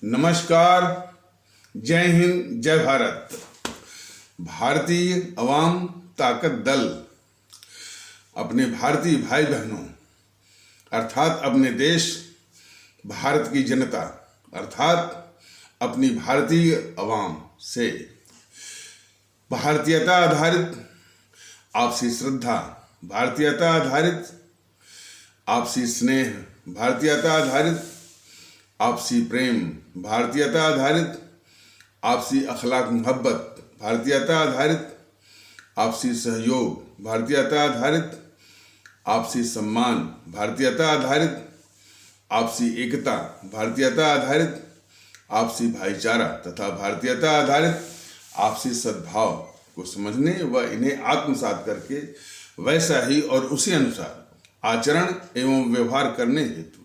नमस्कार, जय हिंद, जय भारत। भारतीय अवाम ताकत दल अपने भारतीय भाई बहनों अर्थात अपने देश भारत की जनता अर्थात अपनी भारतीय अवाम से भारतीयता आधारित आपसी श्रद्धा, भारतीयता आधारित आपसी स्नेह, भारतीयता आधारित आपसी प्रेम, भारतीयता आधारित आपसी अखलाक मोहब्बत, भारतीयता आधारित आपसी सहयोग, भारतीयता आधारित आपसी सम्मान, भारतीयता आधारित आपसी एकता, भारतीयता आधारित आपसी भाईचारा तथा भारतीयता आधारित आपसी सद्भाव को समझने व इन्हें आत्मसात करके वैसा ही और उसी अनुसार आचरण एवं व्यवहार करने हेतु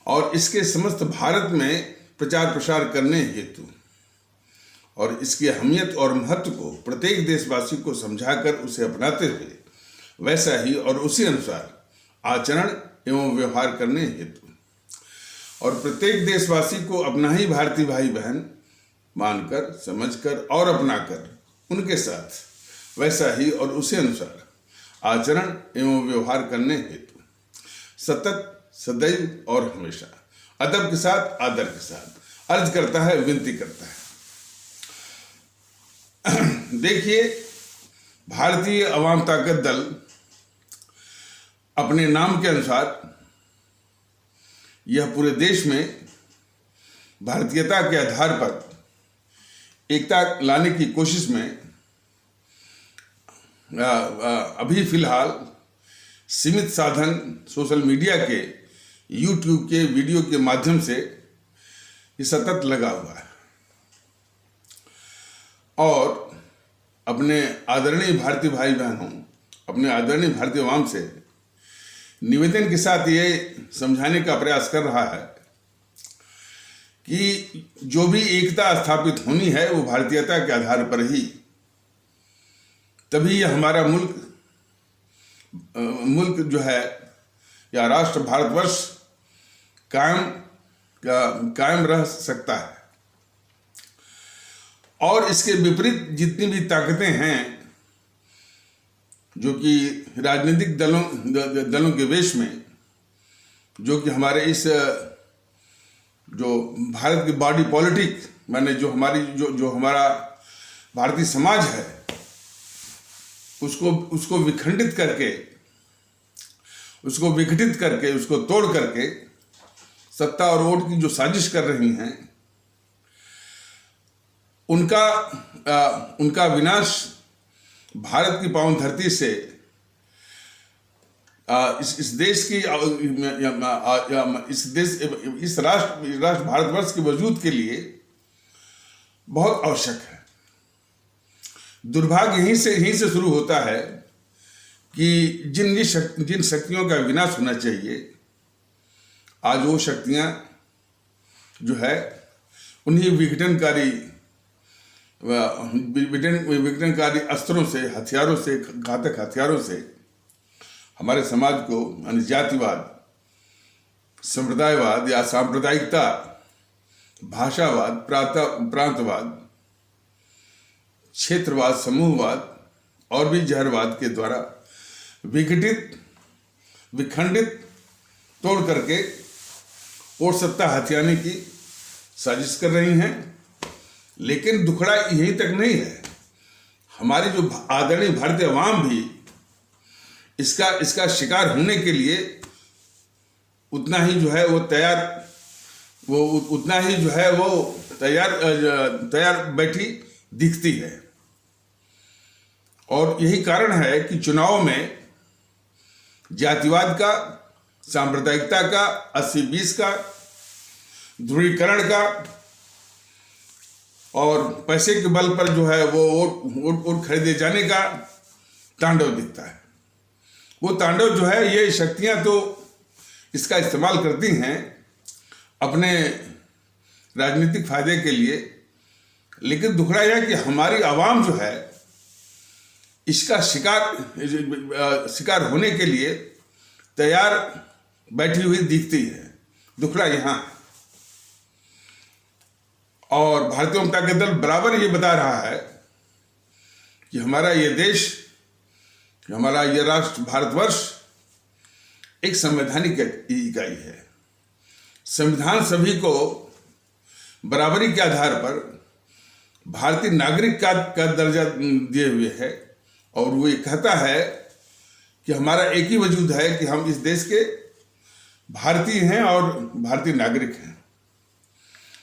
और इसके समस्त भारत में प्रचार प्रसार करने हेतु और इसकी अहमियत और महत्व को प्रत्येक देशवासी को समझाकर उसे अपनाते हुए वैसा ही और उसी अनुसार आचरण एवं व्यवहार करने हेतु और प्रत्येक देशवासी को अपना ही भारतीय भाई बहन मानकर, समझकर और अपनाकर उनके साथ वैसा ही और उसी अनुसार आचरण एवं व्यवहार करने हेतु सतत, सदैव और हमेशा अदब के साथ, आदर के साथ अर्ज करता है, विनती करता है। देखिए, भारतीय अवाम ताकत दल अपने नाम के अनुसार यह पूरे देश में भारतीयता के आधार पर एकता लाने की कोशिश में अभी फिलहाल सीमित साधन सोशल मीडिया के, यूट्यूब के वीडियो के माध्यम से ये सतत लगा हुआ है और अपने आदरणीय भारतीय भाई बहनों, अपने आदरणीय भारतीय अवाम से निवेदन के साथ ये समझाने का प्रयास कर रहा है कि जो भी एकता स्थापित होनी है वो भारतीयता के आधार पर ही, तभी यह हमारा मुल्क जो है या राष्ट्र भारतवर्ष कायम रह सकता है। और इसके विपरीत जितनी भी ताकतें हैं जो कि राजनीतिक दलों के वेश में, जो कि हमारे इस जो भारत की बॉडी पॉलिटिक माने जो हमारी जो हमारा भारतीय समाज है उसको विखंडित करके, उसको विघटित करके, उसको तोड़ करके सत्ता और वोट की जो साजिश कर रही हैं उनका विनाश भारत की पावन धरती से इस देश की इस राष्ट्र भारतवर्ष के वजूद के लिए बहुत आवश्यक है। दुर्भाग्य यहीं से शुरू होता है कि जिन शक्तियों का विनाश होना चाहिए आज वो शक्तियां जो है उन्हीं विघटनकारी अस्त्रों से, हथियारों से, घातक हथियारों से हमारे समाज को जातिवाद, संप्रदायवाद या सांप्रदायिकता, भाषावाद, प्रांतवाद, क्षेत्रवाद, समूहवाद और भी जहरवाद के द्वारा विघटित, विखंडित, तोड़ करके और सत्ता हथियाने की साजिश कर रही हैं। लेकिन दुखड़ा यहीं तक नहीं है, हमारी जो आदरणीय भारतीय अवाम भी इसका शिकार होने के लिए उतना ही जो है वो तैयार बैठी दिखती है। और यही कारण है कि चुनाव में जातिवाद का, सांप्रदायिकता का, 80-20 का, ध्रुवीकरण का और पैसे के बल पर जो है वो वोट खरीदे जाने का तांडव दिखता है। वो तांडव जो है, ये शक्तियां तो इसका इस्तेमाल करती हैं अपने राजनीतिक फायदे के लिए, लेकिन दुखड़ा यह है कि हमारी आवाम जो है इसका शिकार होने के लिए तैयार बैठी हुई दिखती है। दुखड़ा यहाँ है। और भारतीय जनता के दल बराबर ये बता रहा है कि हमारा ये देश, हमारा ये राष्ट्र भारतवर्ष एक संवैधानिक इकाई है। संविधान सभी को बराबरी के आधार पर भारतीय नागरिक का दर्जा दिए हुए है और वो ये कहता है कि हमारा एक ही वजूद है कि हम इस देश के भारतीय हैं और भारतीय नागरिक हैं।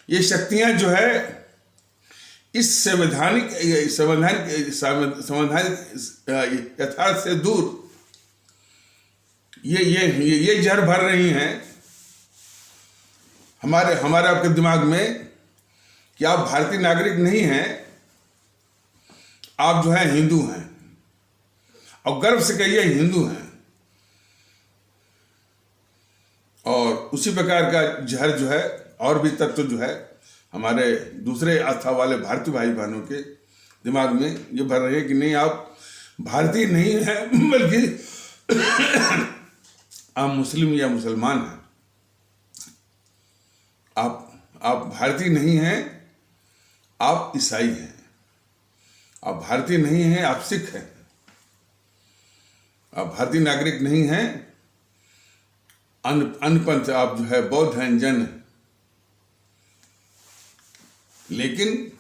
ये शक्तियां जो है इस संवैधानिक यथार्थ से दूर ये जहर भर रही हैं हमारे आपके दिमाग में कि आप भारतीय नागरिक नहीं हैं, आप जो है हिंदू हैं और गर्व से कहिए हिंदू हैं। और उसी प्रकार का जहर जो है और भी तत्व जो है हमारे दूसरे आस्था वाले भारतीय भाई बहनों के दिमाग में ये भर रहे हैं कि नहीं, आप भारतीय नहीं हैं बल्कि आप मुस्लिम या मुसलमान हैं। आप भारतीय नहीं हैं, आप ईसाई हैं। आप भारतीय नहीं हैं, आप सिख हैं। आप भारतीय नागरिक नहीं हैं, अन्य पंथ आप जो है बौद्ध हैं, जैन हैं। लेकिन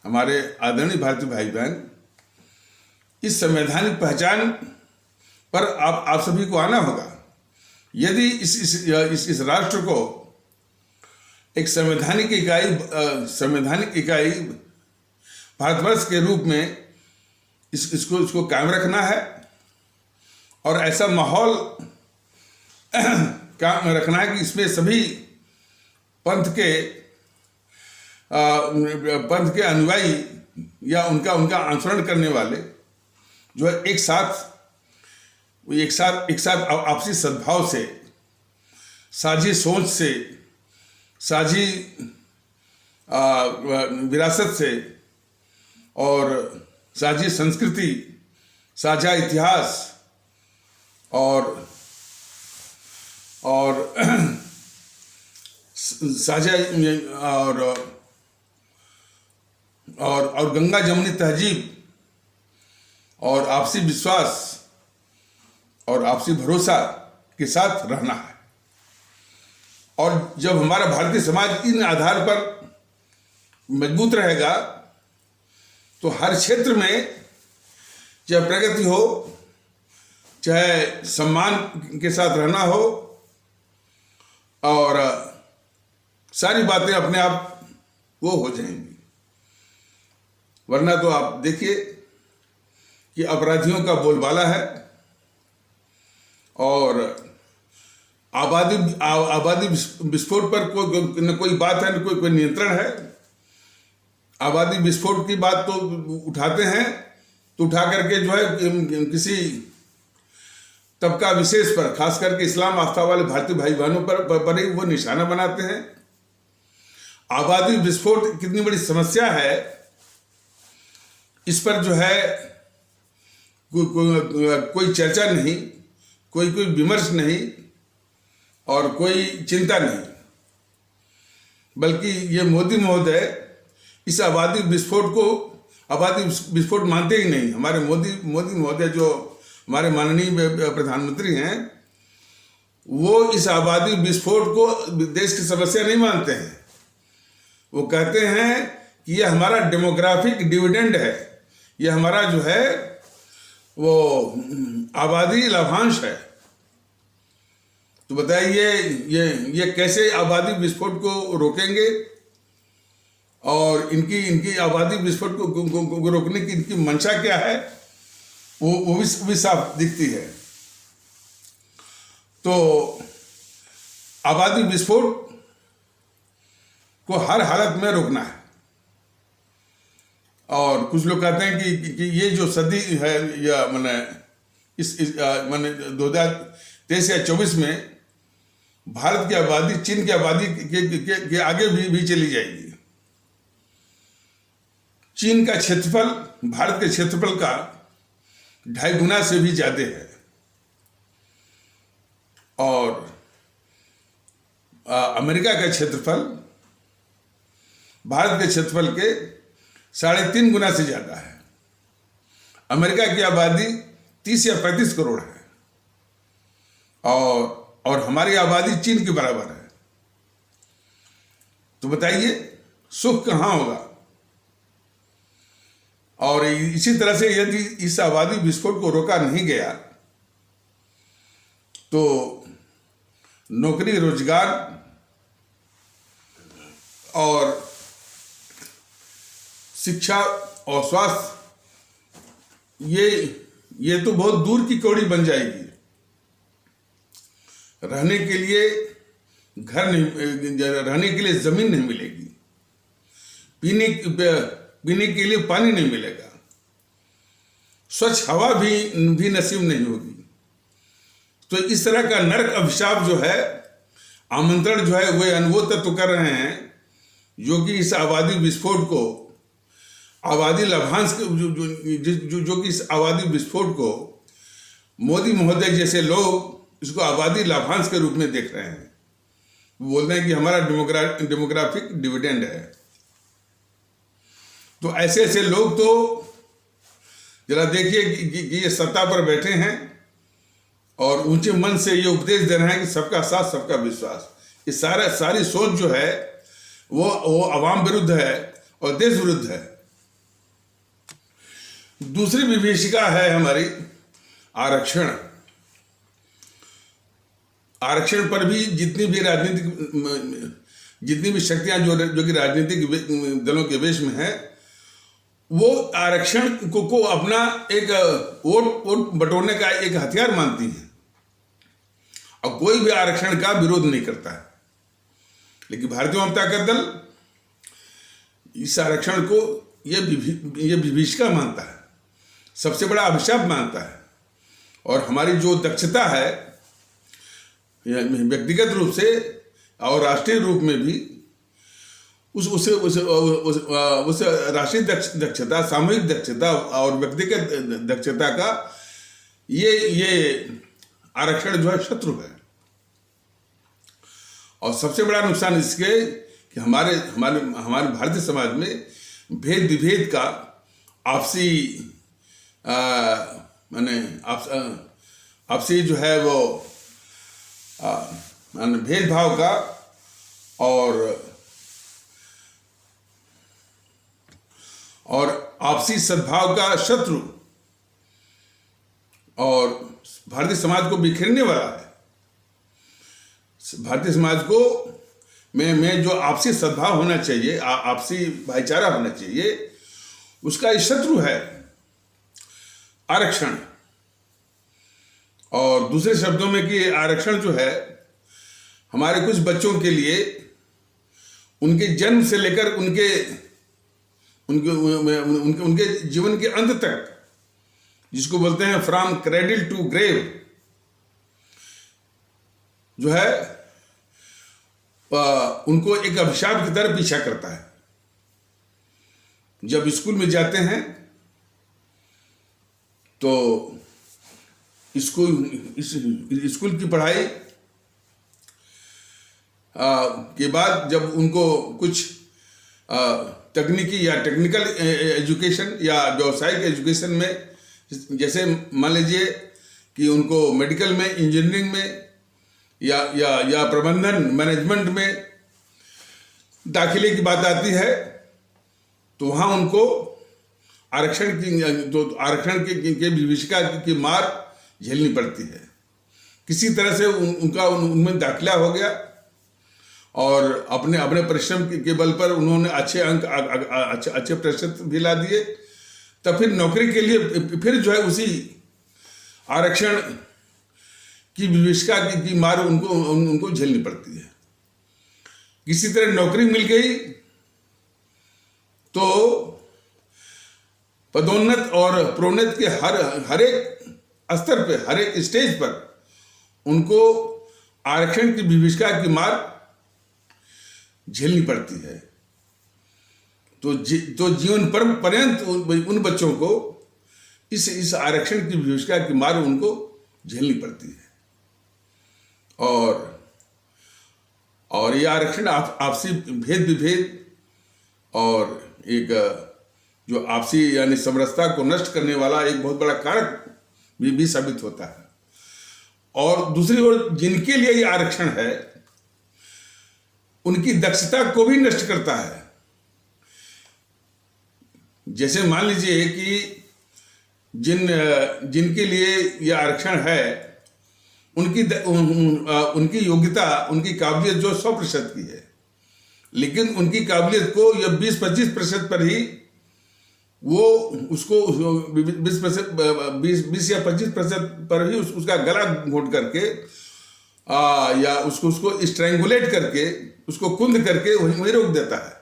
हमारे आदरणीय भारतीय भाई बहन, इस संवैधानिक पहचान पर आप सभी को आना होगा। यदि इस राष्ट्र को एक संवैधानिक इकाई भारतवर्ष के रूप में इसको कायम रखना है और ऐसा माहौल कायम रखना है कि इसमें सभी पंथ के अनुयायी या उनका अनुसरण करने वाले जो है एक साथ आपसी सद्भाव से, साझी सोच से, साझी विरासत से और साझी संस्कृति, साझा इतिहास और साझा और गंगा जमुनी तहजीब और आपसी विश्वास और आपसी भरोसा के साथ रहना है। और जब हमारा भारतीय समाज इन आधार पर मजबूत रहेगा तो हर क्षेत्र में चाहे प्रगति हो, चाहे सम्मान के साथ रहना हो, और सारी बातें अपने आप वो हो जाएंगी। वरना तो आप देखिए कि अपराधियों का बोलबाला है और आबादी विस्फोट पर कोई बात है, न कोई नियंत्रण है। आबादी विस्फोट की बात तो उठाते हैं तो उठा करके जो है किसी तबका विशेष पर, खास करके इस्लाम आस्था वाले भारतीय भाई बहनों पर ही वो निशाना बनाते हैं। आबादी विस्फोट कितनी बड़ी समस्या है, इस पर जो है कोई चर्चा नहीं, कोई विमर्श नहीं और कोई चिंता नहीं, बल्कि ये मोदी महोदय इस आबादी विस्फोट मानते ही नहीं। हमारे मोदी महोदय जो हमारे माननीय प्रधानमंत्री हैं, वो इस आबादी विस्फोट को देश की समस्या नहीं मानते हैं। वो कहते हैं कि ये हमारा डेमोग्राफिक डिविडेंड है, ये हमारा जो है वो आबादी लाभांश है। तो बताइए ये कैसे आबादी विस्फोट को रोकेंगे और इनकी आबादी विस्फोट को रोकने की इनकी मंशा क्या है, वो भी साफ दिखती है। तो आबादी विस्फोट को हर हालत में रोकना है। और कुछ लोग कहते हैं कि ये जो सदी है, या मैंने इस 2023 या 24 में भारत की आबादी चीन की आबादी के आगे भी चली जाएगी। चीन का क्षेत्रफल भारत के क्षेत्रफल का 2.5 गुना से भी ज्यादा है और अमेरिका का क्षेत्रफल भारत के क्षेत्रफल के 3.5 गुना से ज्यादा है। अमेरिका की आबादी 30 या 35 करोड़ है और हमारी आबादी चीन के बराबर है। तो बताइए सुख कहां होगा? और इसी तरह से यदि इस आबादी विस्फोट को रोका नहीं गया तो नौकरी, रोजगार और शिक्षा और स्वास्थ्य ये तो बहुत दूर की कौड़ी बन जाएगी। रहने के लिए घर नहीं, रहने के लिए जमीन नहीं मिलेगी, पीने के लिए पानी नहीं मिलेगा, स्वच्छ हवा भी नसीब नहीं होगी। तो इस तरह का नरक अभिशाप जो है, आमंत्रण जो है वो तत्व कर रहे हैं जो कि इस आबादी विस्फोट को, आबादी लाभांश जो कि इस आबादी विस्फोट को मोदी महोदय जैसे लोग इसको आबादी लाभांश के रूप में देख रहे हैं। वो बोलते हैं कि हमारा डेमोग्राफिक डिविडेंड है। तो ऐसे ऐसे लोग तो जरा देखिए कि ये सत्ता पर बैठे हैं और ऊंचे मन से ये उपदेश दे रहे हैं कि सबका साथ सबका विश्वास। ये सारी सोच जो है वो अवाम विरुद्ध है और देश विरुद्ध है। दूसरी विभीषिका है हमारी आरक्षण। आरक्षण पर भी जितनी भी शक्तियां जो कि राजनीतिक दलों के वेश में है, वो आरक्षण को अपना एक वोट बटोरने का एक हथियार मानती हैं और कोई भी आरक्षण का विरोध नहीं करता है। लेकिन भारतीय जनता दल इस आरक्षण को ये विभीषिका मानता है, सबसे बड़ा अभिशाप मानता है। और हमारी जो दक्षता है व्यक्तिगत रूप से और राष्ट्रीय रूप में भी उस राष्ट्रीय दक्षता, सामूहिक दक्षता और व्यक्तिगत दक्षता का ये आरक्षण जो है शत्रु है। और सबसे बड़ा नुकसान इसके कि हमारे भारतीय समाज में भेद विभेद का आपसी आपसी जो है वो भेदभाव का और आपसी सद्भाव का शत्रु और भारतीय समाज को बिखेरने वाला है। भारतीय समाज को में जो आपसी सद्भाव होना चाहिए, आपसी भाईचारा होना चाहिए, उसका ये शत्रु है आरक्षण। और दूसरे शब्दों में कि आरक्षण जो है हमारे कुछ बच्चों के लिए उनके जन्म से लेकर उनके जीवन के अंत तक, जिसको बोलते हैं फ्रॉम क्रेडिल टू ग्रेव, जो है उनको एक अभिशाप की तरह पीछा करता है। जब स्कूल में जाते हैं तो स्कूल की पढ़ाई के बाद जब उनको कुछ तकनीकी या टेक्निकल एजुकेशन या व्यावसायिक एजुकेशन में, जैसे मान लीजिए कि उनको मेडिकल में, इंजीनियरिंग में या प्रबंधन मैनेजमेंट में दाखिले की बात आती है, तो वहाँ उनको आरक्षण की विभीषिका की मार झेलनी पड़ती है। किसी तरह से उनमें दाखिला हो गया और अपने परिश्रम के बल पर उन्होंने अच्छे अंक, अच्छे प्रतिशत भी ला दिए, तब फिर नौकरी के लिए फिर जो है उसी आरक्षण की विभीषिका की मार उनको झेलनी पड़ती है। किसी तरह नौकरी मिल गई तो पदोन्नत और प्रोन्नत के हर एक स्तर पे, हर एक स्टेज पर उनको आरक्षण की विभीषिका की मार झेलनी पड़ती है। तो जीवन पर्यंत उन बच्चों को इस आरक्षण की विभीषिका की मार उनको झेलनी पड़ती है। और ये आरक्षण आपसी भेद विभेद और एक जो आपसी यानी समरसता को नष्ट करने वाला एक बहुत बड़ा कारक भी साबित होता है। और दूसरी ओर जिनके लिए ये आरक्षण है उनकी दक्षता को भी नष्ट करता है। जैसे मान लीजिए कि जिनके लिए ये आरक्षण है उनकी योग्यता, उनकी काबिलियत जो 100% की है, लेकिन उनकी काबिलियत को यह 20-25% पर ही वो उसको 20 या 25% पर ही उसका गला घोंट करके या उसको स्ट्रैंगुलेट करके, उसको कुंद करके वहीं रोक देता है,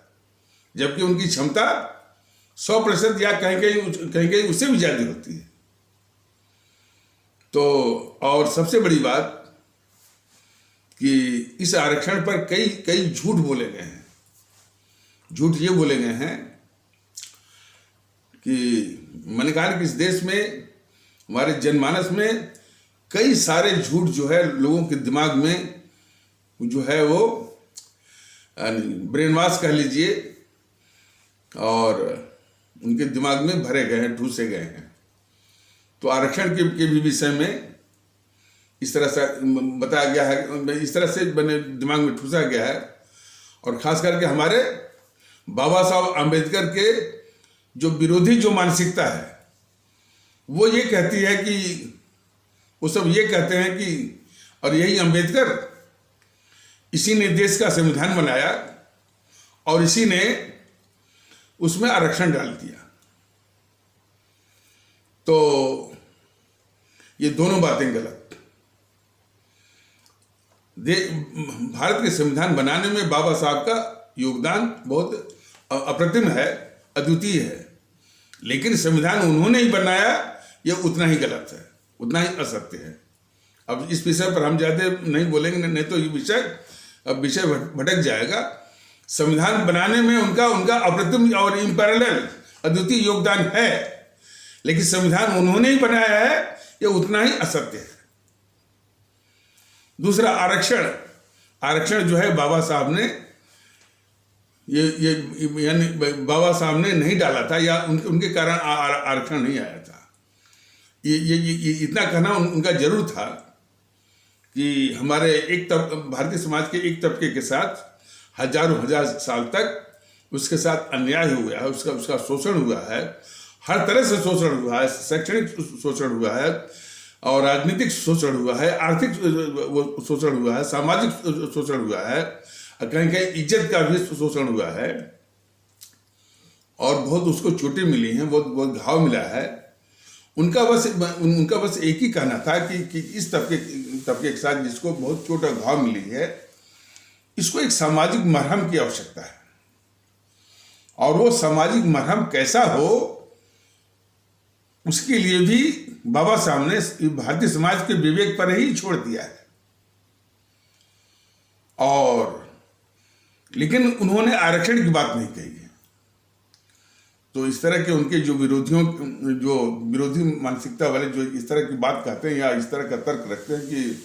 जबकि उनकी क्षमता 100% या कहीं उससे भी ज्यादा होती है। तो और सबसे बड़ी बात कि इस आरक्षण पर कई झूठ बोले गए हैं। झूठ ये बोले गए हैं कि मैंने कहा कि इस देश में, हमारे जनमानस में कई सारे झूठ जो है लोगों के दिमाग में जो है वो ब्रेन वॉश कह लीजिए, और उनके दिमाग में भरे गए हैं, ठूसे गए हैं। तो आरक्षण के भी विषय में इस तरह से बताया गया है, इस तरह से बने दिमाग में ठूसा गया है। और खास करके हमारे बाबा साहब आम्बेडकर के जो विरोधी जो मानसिकता है वो ये कहती है कि वो सब ये कहते हैं कि और यही अम्बेडकर, इसी ने देश का संविधान बनाया और इसी ने उसमें आरक्षण डाल दिया। तो ये दोनों बातें गलत। भारत के संविधान बनाने में बाबा साहब का योगदान बहुत अप्रतिम है, अद्वितीय है, लेकिन संविधान उन्होंने ही बनाया यह उतना ही गलत है, उतना ही असत्य है। अब इस विषय पर हम ज्यादा नहीं बोलेंगे, नहीं तो ये विषय भटक जाएगा। संविधान बनाने में उनका अप्रतिम और इम्पैरेलल अद्वितीय योगदान है, लेकिन संविधान उन्होंने ही बनाया है यह उतना ही असत्य है। दूसरा, आरक्षण जो है बाबा साहब ने ये यानी बाबा साहब ने नहीं डाला था, या उनके कारण आरक्षण नहीं आया था। ये इतना कहना उनका जरूर था कि हमारे भारतीय समाज के एक तबके के साथ हजार साल तक उसके साथ अन्याय हुआ है, उसका शोषण हुआ है, हर तरह से शोषण हुआ है, शैक्षणिक शोषण हुआ है और राजनीतिक शोषण हुआ है, आर्थिक शोषण हुआ है, सामाजिक शोषण हुआ है, कहीं कहीं इज्जत का भी शोषण हुआ है, और बहुत उसको चोटें मिली हैं, बहुत घाव मिला है। उनका बस एक ही कहना था कि इस तबके के साथ जिसको बहुत चोट और घाव मिली है, इसको एक सामाजिक मरहम की आवश्यकता है, और वो सामाजिक मरहम कैसा हो उसके लिए भी बाबा साहब ने भारतीय समाज के विवेक पर ही छोड़ दिया है। और लेकिन उन्होंने आरक्षण की बात नहीं कही है। तो इस तरह के उनके जो विरोधी मानसिकता वाले जो इस तरह की बात कहते हैं या इस तरह का तर्क रखते हैं कि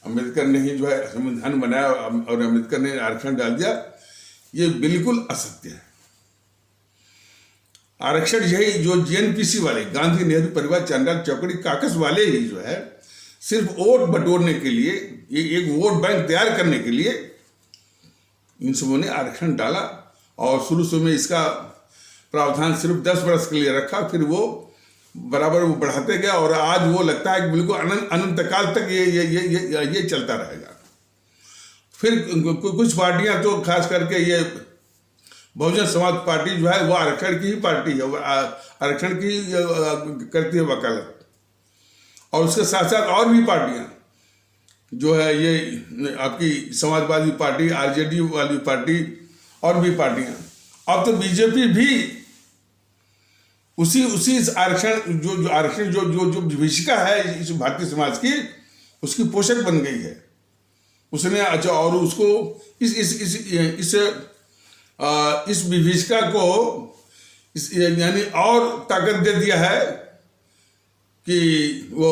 अम्बेडकर ने ही जो है संविधान बनाया और अम्बेडकर ने आरक्षण डाल दिया, ये बिल्कुल असत्य है। आरक्षण यही जो जीएनपीसी वाले, गांधी नेहरू परिवार चांडाल चौकड़ी काकस वाले ही जो है सिर्फ वोट बटोरने के लिए, ये एक वोट बैंक तैयार करने के लिए इन सबों ने आरक्षण डाला, और शुरू में इसका प्रावधान सिर्फ 10 वर्ष के लिए रखा, फिर वो बराबर वो बढ़ाते गया, और आज वो लगता है कि बिल्कुल अनंत काल तक ये चलता रहेगा। फिर कुछ पार्टियां, तो खास करके ये बहुजन समाज पार्टी जो है वो आरक्षण की ही पार्टी है, आरक्षण की करती है वकालत, और उसके साथ साथ और भी पार्टियां जो है, ये आपकी समाजवादी पार्टी, आरजेडी वाली पार्टी और भी पार्टियां, अब तो बीजेपी भी उसी आरक्षण जो विभीषिका है इस भारतीय समाज की, उसकी पोषक बन गई है। उसने अच्छा, और उसको इस विभीषिका को यानी और ताकत दे दिया है कि वो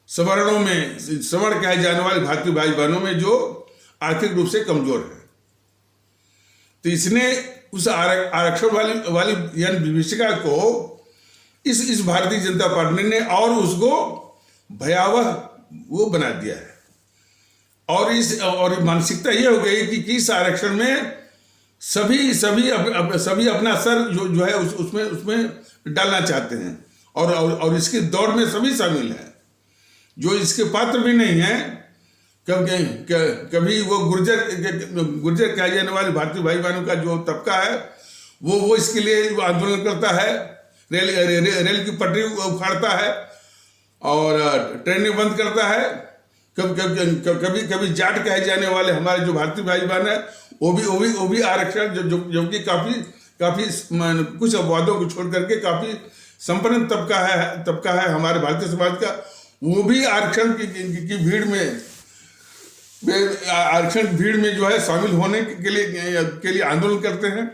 सवर्ण कहे जाने वाले भारतीय भाई बहनों में जो आर्थिक रूप से कमजोर है, तो इसने उस आरक्षण वाली यानी विभीषिका को इस भारतीय जनता पार्टी ने और उसको भयावह वो बना दिया है। और मानसिकता ये हो गई कि इस आरक्षण में सभी अपना सर जो है उसमें डालना चाहते हैं, और इसकी दौड़ में सभी शामिल हैं जो इसके पात्र भी नहीं है। कभी वो गुर्जर कहे जाने वाले भारतीय भाई बहनों का जो तबका है वो इसके लिए आंदोलन करता है, रेल की पटरी उखाड़ता है और ट्रेनें बंद करता है। कभी जाट कहे जाने वाले हमारे जो भारतीय भाई बहन है वो भी आरक्षण जो कि काफी कुछ अपवादों को छोड़ करके काफी संपन्न तबका है हमारे भारतीय समाज का, वो भी आरक्षण की भीड़ में जो है शामिल होने के लिए आंदोलन करते हैं।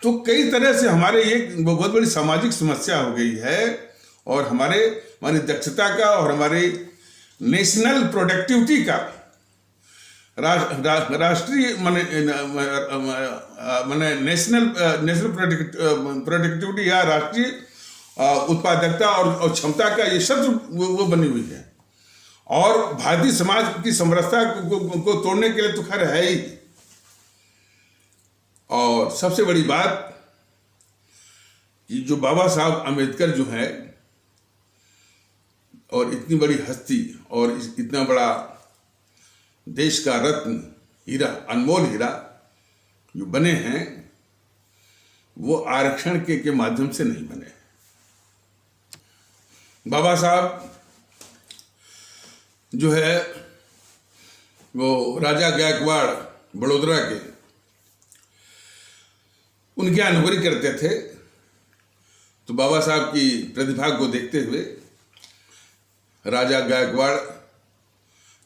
तो कई तरह से हमारे ये बहुत बड़ी सामाजिक समस्या हो गई है, और हमारी दक्षता का और हमारे नेशनल प्रोडक्टिविटी का, राष्ट्रीय माने नेशनल प्रोडक्टिविटी या राष्ट्रीय उत्पादकता और क्षमता का ये शत्रु वो बनी हुई है। और भारतीय समाज की समरसता को तोड़ने के लिए तो खैर है ही। और सबसे बड़ी बात कि जो बाबा साहब अम्बेडकर जो है, और इतनी बड़ी हस्ती और इतना बड़ा देश का रत्न हीरा, अनमोल हीरा जो बने हैं, वो आरक्षण के माध्यम से नहीं बने। बाबा साहब जो है वो राजा गायकवाड़ बड़ौदा के उनके यहाँ नौकरी करते थे। तो बाबा साहब की प्रतिभा को देखते हुए राजा गायकवाड़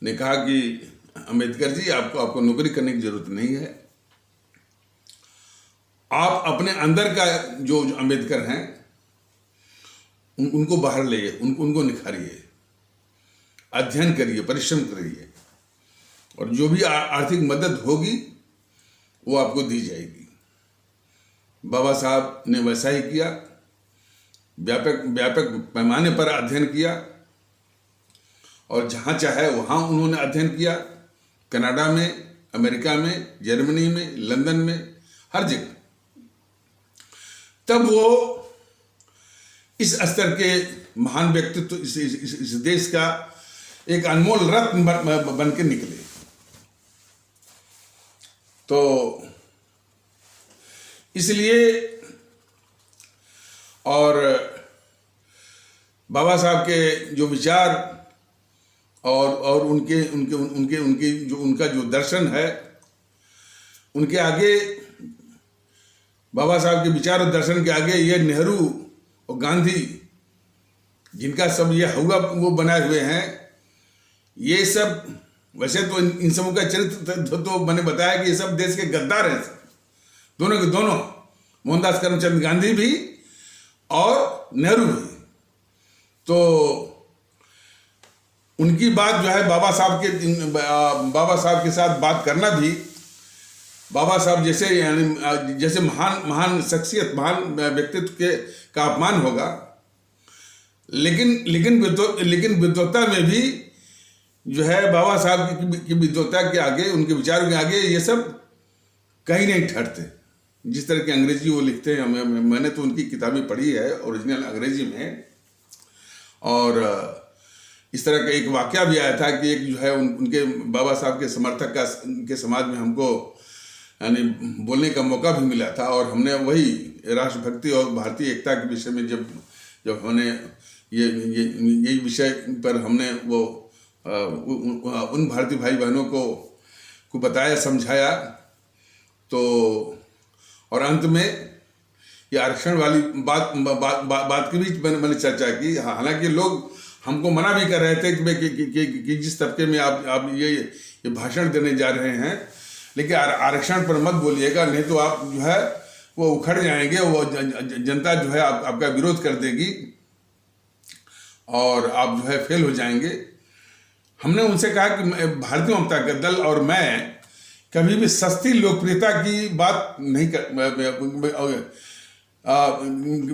ने कहा कि अम्बेडकर जी आपको नौकरी करने की जरूरत नहीं है, आप अपने अंदर का जो अम्बेडकर हैं उनको बाहर लाइए, उनको निखारिए, अध्ययन करिए, परिश्रम करिए, और जो भी आर्थिक मदद होगी वो आपको दी जाएगी। बाबा साहब ने वैसा ही किया, व्यापक पैमाने पर अध्ययन किया, और जहाँ चाहे वहाँ उन्होंने अध्ययन किया, कनाडा में, अमेरिका में, जर्मनी में, लंदन में, हर जगह। तब वो इस स्तर के महान व्यक्तित्व, इस देश का एक अनमोल रत्न बन के निकले। तो इसलिए और बाबा साहब के जो विचार और उनका जो दर्शन है, उनके आगे, बाबा साहब के विचार और दर्शन के आगे ये नेहरू और गांधी, जिनका सब ये हवा वो बनाए हुए हैं, ये सब वैसे तो इन सबों का चरित्र तो मैंने बताया कि ये सब देश के गद्दार हैं, दोनों के दोनों, मोहनदास करमचंद गांधी भी और नेहरू भी। तो उनकी बात जो है बाबा साहब के साथ बात करना भी, बाबा साहब जैसे महान शख्सियत, महान व्यक्तित्व का अपमान होगा। लेकिन विद्वत्ता में भी जो है बाबा साहब की विद्वत्ता के आगे, उनके विचारों के आगे ये सब कहीं नहीं ठहरते। जिस तरह की अंग्रेजी वो लिखते हैं, मैंने तो उनकी किताबें पढ़ी है ओरिजिनल अंग्रेजी में, और इस तरह का एक वाकया भी आया था कि एक जो है उनके बाबा साहब के समर्थक के समाज में हमको यानी बोलने का मौका भी मिला था, और हमने वही राष्ट्रभक्ति और भारतीय एकता के विषय में जब हमने ये विषय पर हमने वो उन भारतीय भाई बहनों को बताया, समझाया, तो और अंत में ये आरक्षण वाली बात की भी मैंने चर्चा की। हालांकि लोग हमको मना भी कर रहे थे कि जिस तबके में आप ये भाषण देने जा रहे हैं, लेकिन आरक्षण पर मत बोलिएगा, नहीं तो आप जो है वो उखड़ जाएंगे, वो जनता जो है आपका विरोध कर देगी और आप जो है फेल हो जाएंगे। हमने उनसे कहा कि भारतीय जनता दल और मैं कभी भी सस्ती लोकप्रियता की बात नहीं कर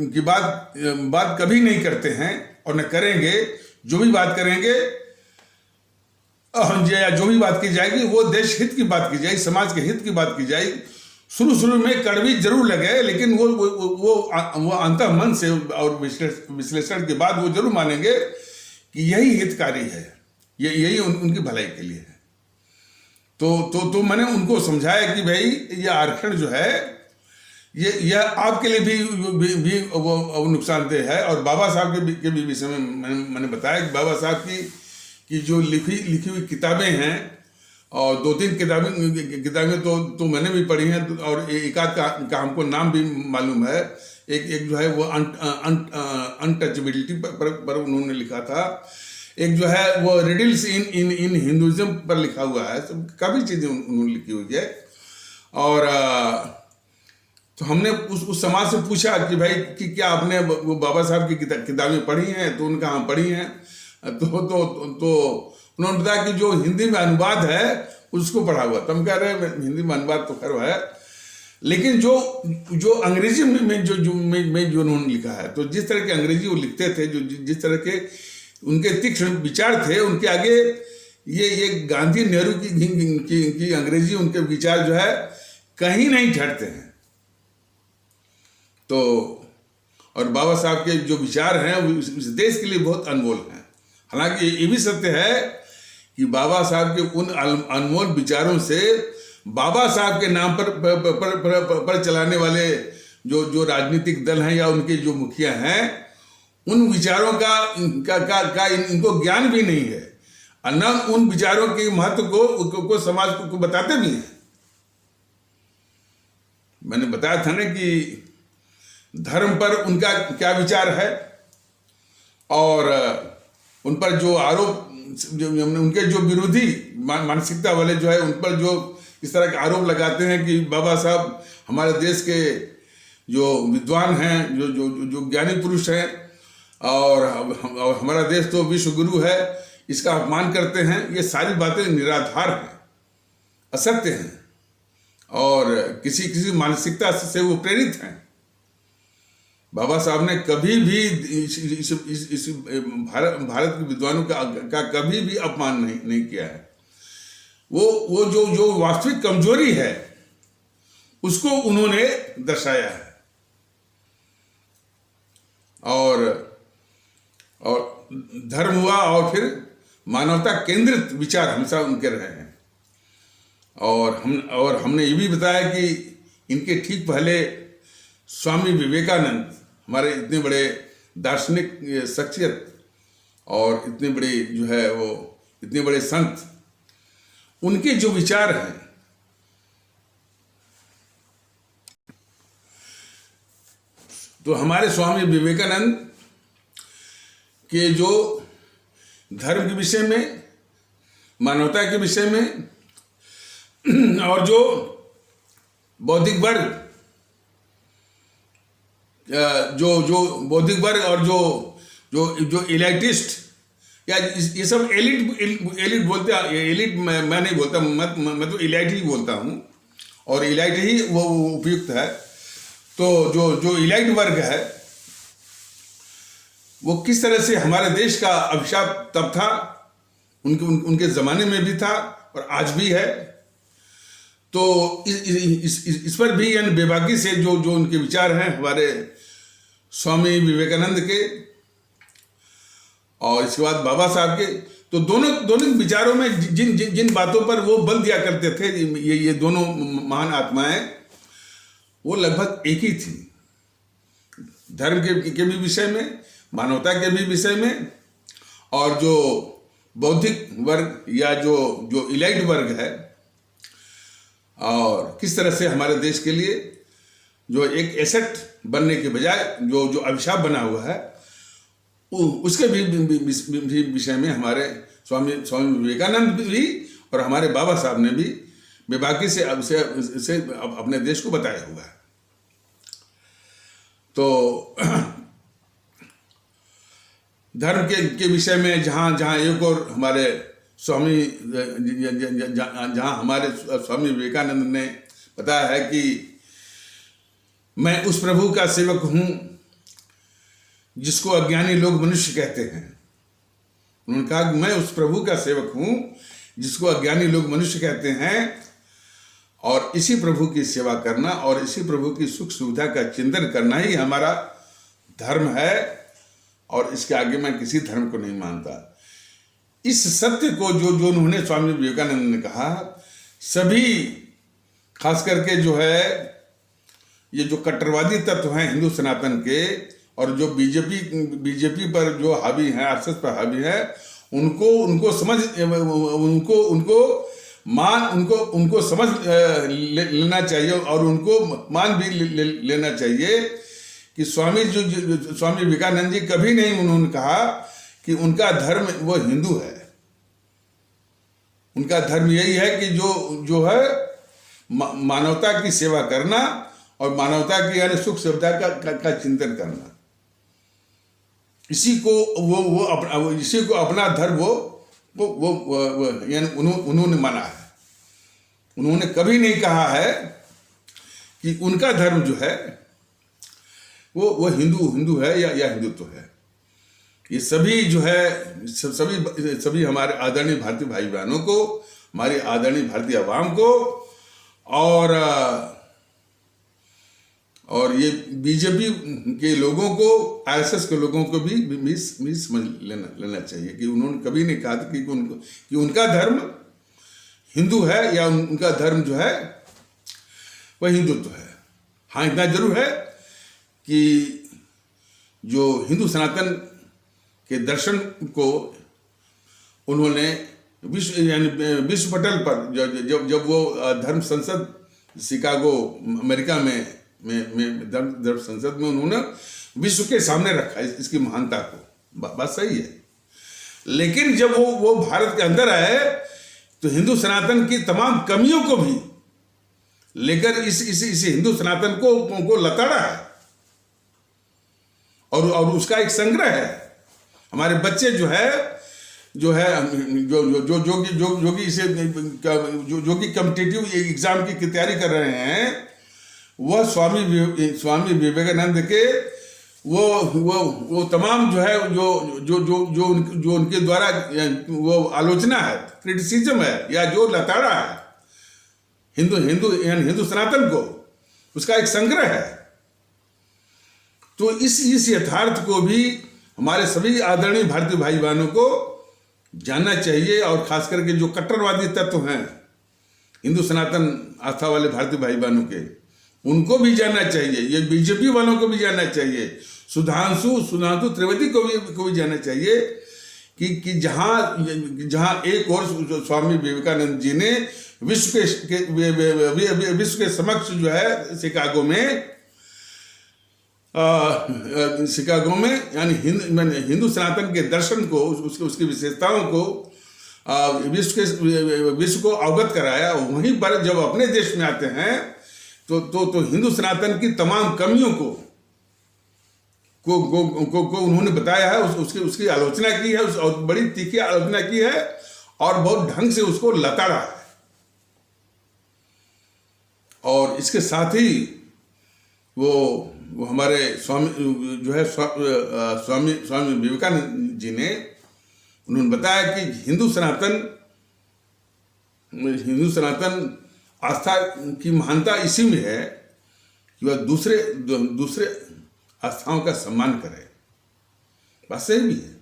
की बात कभी नहीं करते हैं और न करेंगे। जो भी बात करेंगे या जो भी बात की जाएगी वो देश हित की बात की जाएगी, समाज के हित की बात की जाएगी। शुरू में कड़वी जरूर लगे, लेकिन वो अंतः मन से और विश्लेषण के बाद वो जरूर मानेंगे कि यही हितकारी है, यही उनकी भलाई के लिए है। तो मैंने उनको समझाया कि भाई ये आरक्षण जो है ये आपके लिए भी वो नुकसानदेह है। और बाबा साहब के भी विषय में मैंने बताया कि बाबा साहब की जो लिखी हुई किताबें हैं, और 2-3 किताबें तो मैंने भी पढ़ी हैं, और एक आध का हमको नाम भी मालूम है। एक जो है वो अनटचेबिलिटी पर उन्होंने लिखा था। एक जो है वो रिडल्स इन हिंदुइज्म पर लिखा हुआ है। सब काफ़ी चीज़ें उन्होंने लिखी हुई है। और तो हमने उस समाज से पूछा कि भाई कि क्या आपने वो बाबा साहब की किताबें पढ़ी हैं? तो उनका हाँ पढ़ी हैं। तो उन्होंने बताया कि जो हिंदी में अनुवाद है उसको पढ़ा हुआ। तो हम कह रहे हैं हिंदी में अनुवाद तो खैर है, लेकिन जो अंग्रेजी में जो उन्होंने लिखा है, तो जिस तरह की अंग्रेजी वो लिखते थे, जो जिस तरह के उनके तीक्ष्ण विचार थे, उनके आगे ये गांधी नेहरू की अंग्रेजी, उनके विचार जो है कहीं नहीं ठहरते हैं। तो और बाबा साहब के जो विचार हैं वो इस देश के लिए बहुत अनमोल हैं। हालांकि ये भी सत्य है कि बाबा साहब के उन अनमोल विचारों से बाबा साहब के नाम पर चलाने वाले जो राजनीतिक दल हैं या उनके जो मुखिया हैं, उन विचारों का इनको ज्ञान भी नहीं है, और न उन विचारों के महत्व को समाज को बताते भी हैं। मैंने बताया था ना कि धर्म पर उनका क्या विचार है, और उन पर जो आरोप, उनके जो विरोधी मानसिकता वाले जो है उन पर जो इस तरह के आरोप लगाते हैं कि बाबा साहब हमारे देश के जो विद्वान हैं, जो ज्ञानी पुरुष हैं, और हमारा देश तो विश्व गुरु है, इसका अपमान करते हैं। ये सारी बातें निराधार हैं, असत्य हैं, और किसी मानसिकता से वो प्रेरित हैं। बाबा साहब ने कभी भी इस भारत के विद्वानों का कभी भी अपमान नहीं किया है। वो जो वास्तविक कमजोरी है उसको उन्होंने दर्शाया है, और धर्म हुआ और फिर मानवता केंद्रित विचार हमेशा उनके रहे हैं। और हमने ये भी बताया कि इनके ठीक पहले स्वामी विवेकानंद, हमारे इतने बड़े दार्शनिक शख्सियत और इतने बड़े जो है वो इतने बड़े संत, उनके जो विचार हैं, तो हमारे स्वामी विवेकानंद के जो धर्म के विषय में, मानवता के विषय में, और जो बौद्धिक वर्ग, जो बौद्धिक वर्ग और जो इलाइटिस्ट, या ये सब एलिट बोलते हैं। एलिट मैं नहीं बोलता, मैं तो इलाइट ही बोलता हूँ, और इलाइट ही वो उपयुक्त है। तो जो इलाइट वर्ग है वो किस तरह से हमारे देश का अभिशाप तब था, उनके ज़माने में भी था और आज भी है। तो इस पर भी यानी बेबाकी से जो उनके विचार हैं हमारे स्वामी विवेकानंद के, और इसके बाद बाबा साहब के, तो दोनों विचारों में जिन बातों पर वो बल दिया करते थे, ये दोनों महान आत्माएं, वो लगभग एक ही थी। धर्म के भी विषय में, मानवता के भी विषय में, और जो बौद्धिक वर्ग या जो इलाइट वर्ग है, और किस तरह से हमारे देश के लिए जो एक एसेट बनने के बजाय जो अभिशाप बना हुआ है, उसके भी विषय में हमारे स्वामी विवेकानंद भी और हमारे बाबा साहब ने भी बेबाकी से अपने देश को बताया हुआ है। तो धर्म के विषय में जहाँ एक और हमारे स्वामी जहाँ हमारे स्वामी विवेकानंद ने बताया है कि मैं उस प्रभु का सेवक हूँ जिसको अज्ञानी लोग मनुष्य कहते हैं। उन्होंने कहा कि मैं उस प्रभु का सेवक हूँ जिसको अज्ञानी लोग मनुष्य कहते हैं, और इसी प्रभु की सेवा करना और इसी प्रभु की सुख सुविधा का चिंतन करना ही हमारा धर्म है, और इसके आगे मैं किसी धर्म को नहीं मानता। इस सत्य को जो उन्होंने स्वामी विवेकानंद ने कहा, सभी खास करके जो है ये जो कट्टरवादी तत्व हैं हिंदू सनातन के, और जो बीजेपी पर जो हावी हैं, आरएसएस पर हावी है, उनको समझ लेना चाहिए और उनको मान भी लेना चाहिए कि स्वामी विवेकानंद जी कभी नहीं उन्होंने कहा कि उनका धर्म वो हिंदू है। उनका धर्म यही है कि जो है मानवता की सेवा करना और मानवता की यानी सुख सुविधा का चिंतन करना। इसी को अपना धर्म वो यानी उन्होंने माना है। उन्होंने कभी नहीं कहा है कि उनका धर्म जो है वो हिंदू है या हिंदुत्व है। ये सभी जो है सभी हमारे आदरणीय भारतीय भाई बहनों को, हमारी आदरणीय भारतीय आवाम को, और ये बीजेपी के लोगों को, आरएसएस के लोगों को भी समझ लेना चाहिए कि उन्होंने कभी नहीं कहा कि उनका धर्म हिंदू है या उनका धर्म जो है वह हिंदुत्व है। हाँ, इतना जरूर है कि जो हिंदू सनातन के दर्शन को उन्होंने विश्व पटल पर जब वो धर्म संसद शिकागो अमेरिका में धर्म संसद में उन्होंने विश्व के सामने रखा इसकी महानता को। बात सही है, लेकिन जब वो भारत के अंदर आए तो हिंदू सनातन की तमाम कमियों को भी लेकर इस हिंदू सनातन को लताड़ा है, और उसका एक संग्रह है। हमारे बच्चे जो कि इसे जो कि कॉम्पिटिटिव एग्जाम की तैयारी कर रहे हैं, वह स्वामी विवेकानंद के वो तमाम जो है जो उनके द्वारा वो आलोचना है, क्रिटिसिज्म है, या जो लताड़ा है हिंदू सनातन को, उसका एक संग्रह है। तो इस यथार्थ को भी हमारे सभी आदरणीय भारतीय भाई बहनों को जानना चाहिए, और खास करके जो कट्टरवादी तत्व हैं हिंदू सनातन आस्था वाले भारतीय भाई बहनों के, उनको भी जानना चाहिए। ये बीजेपी वालों को भी जानना चाहिए, सुधांशु त्रिवेदी को भी जानना चाहिए कि जहां एक और स्वामी विवेकानंद जी ने विश्व के समक्ष जो है शिकागो में यानी हिंदू सनातन के दर्शन को, उसकी विशेषताओं को विश्व को अवगत कराया। वहीं पर जब अपने देश में आते हैं तो हिंदू सनातन की तमाम कमियों को उन्होंने बताया है, उसकी आलोचना की है, और बड़ी तीखी आलोचना की है, और बहुत ढंग से उसको लताड़ा है। और इसके साथ ही वो हमारे स्वामी जो है स्वामी विवेकानंद जी ने उन्होंने बताया कि हिंदू सनातन आस्था की महानता इसी में है कि वह दूसरे आस्थाओं का सम्मान करे। बात सही भी है,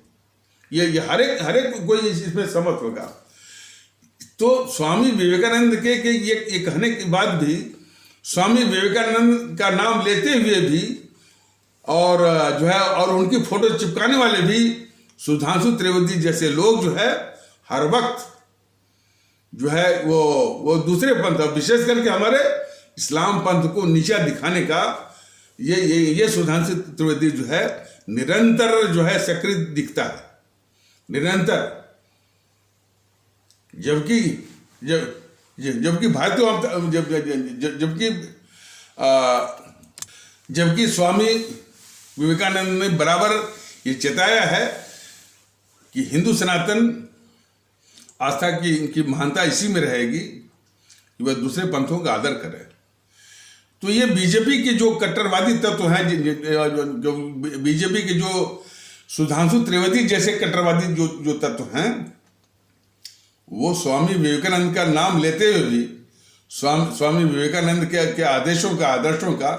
ये हर एक कोई इसमें सहमत होगा। तो स्वामी विवेकानंद के ये कहने के बाद भी, स्वामी विवेकानंद का नाम लेते हुए भी, और जो है और उनकी फोटो चिपकाने वाले भी सुधांशु त्रिवेदी जैसे लोग जो है हर वक्त जो है वो दूसरे पंथ, विशेष करके हमारे इस्लाम पंथ को नीचा दिखाने का ये सुधांशु त्रिवेदी जो है निरंतर जो है सक्रिय दिखता है, निरंतर। जबकि भारतीय जबकि स्वामी विवेकानंद ने बराबर ये चेताया है कि हिंदू सनातन आस्था की इनकी महानता इसी में रहेगी कि वह दूसरे पंथों का आदर करें। तो ये बीजेपी के जो कट्टरवादी तत्व हैं, जो बीजेपी के जो सुधांशु त्रिवेदी जैसे कट्टरवादी जो तत्व हैं, वो स्वामी विवेकानंद का नाम लेते हुए भी स्वामी विवेकानंद के आदेशों का, आदर्शों का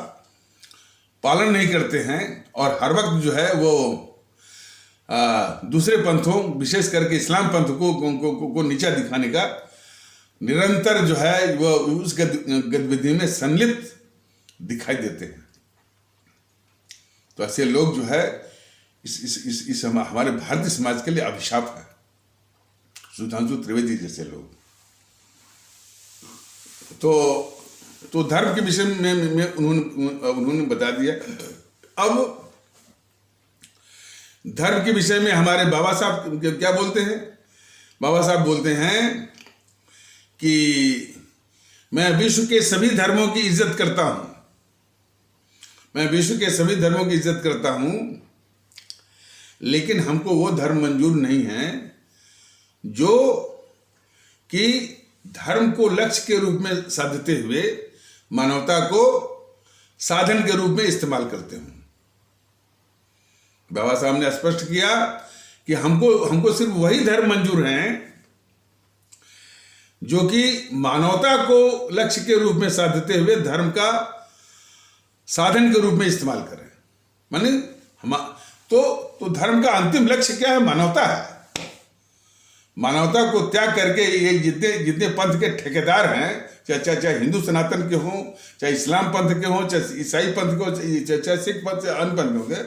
पालन नहीं करते हैं और हर वक्त जो है वो दूसरे पंथों, विशेष करके इस्लाम पंथ को नीचा दिखाने का निरंतर जो है वो उस गतिविधि में संलिप्त दिखाई देते हैं। तो ऐसे लोग जो है इस हमारे भारतीय समाज के लिए अभिशाप है, सुधांशु त्रिवेदी जैसे लोग। तो धर्म के विषय में उन्होंने बता दिया। अब धर्म के विषय में हमारे बाबा साहब क्या बोलते हैं? बाबा साहब बोलते हैं कि मैं विश्व के सभी धर्मों की इज्जत करता हूं, मैं विश्व के सभी धर्मों की इज्जत करता हूं, लेकिन हमको वो धर्म मंजूर नहीं है जो कि धर्म को लक्ष्य के रूप में साधते हुए मानवता को साधन के रूप में इस्तेमाल करते हैं। बाबा साहब ने स्पष्ट किया कि हमको सिर्फ वही धर्म मंजूर हैं जो कि मानवता को लक्ष्य के रूप में साधते हुए धर्म का साधन के रूप में इस्तेमाल करें। माने तो धर्म का अंतिम लक्ष्य क्या है? मानवता है। मानवता को त्याग करके ये जितने पंथ के ठेकेदार हैं, चाहे हिंदू सनातन के हों, चाहे इस्लाम पंथ के हों, चाहे ईसाई पंथ के हों, चाहे सिख पंथ, अन्य पंथों के,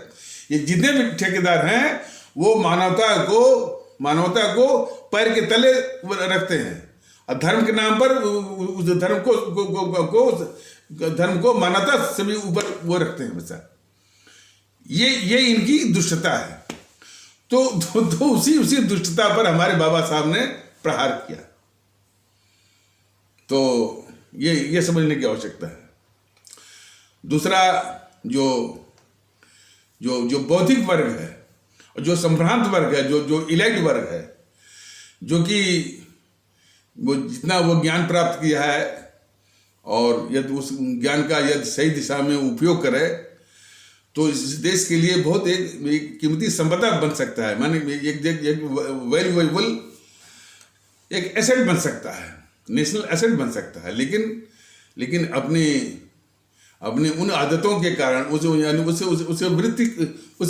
ये जितने भी ठेकेदार हैं वो मानवता को पैर के तले रखते हैं और धर्म के नाम पर उस धर्म को मानवता से भी ऊपर वो रखते हैं। बच्चा ये इनकी दुष्टता है। तो उसी दुष्टता पर हमारे बाबा साहब ने प्रहार किया। तो ये समझने की आवश्यकता है। दूसरा जो बौद्धिक वर्ग है और जो संभ्रांत वर्ग है, जो इलाइट वर्ग है, जो कि वो जितना वो ज्ञान प्राप्त किया है और यदि उस ज्ञान का यदि सही दिशा में उपयोग करे तो इस देश के लिए बहुत एक कीमती संपदा बन सकता है। माने एक वैल्यूएबल एक एसेट बन सकता है, नेशनल एसेट बन सकता है। लेकिन अपनी उन आदतों के कारण, उस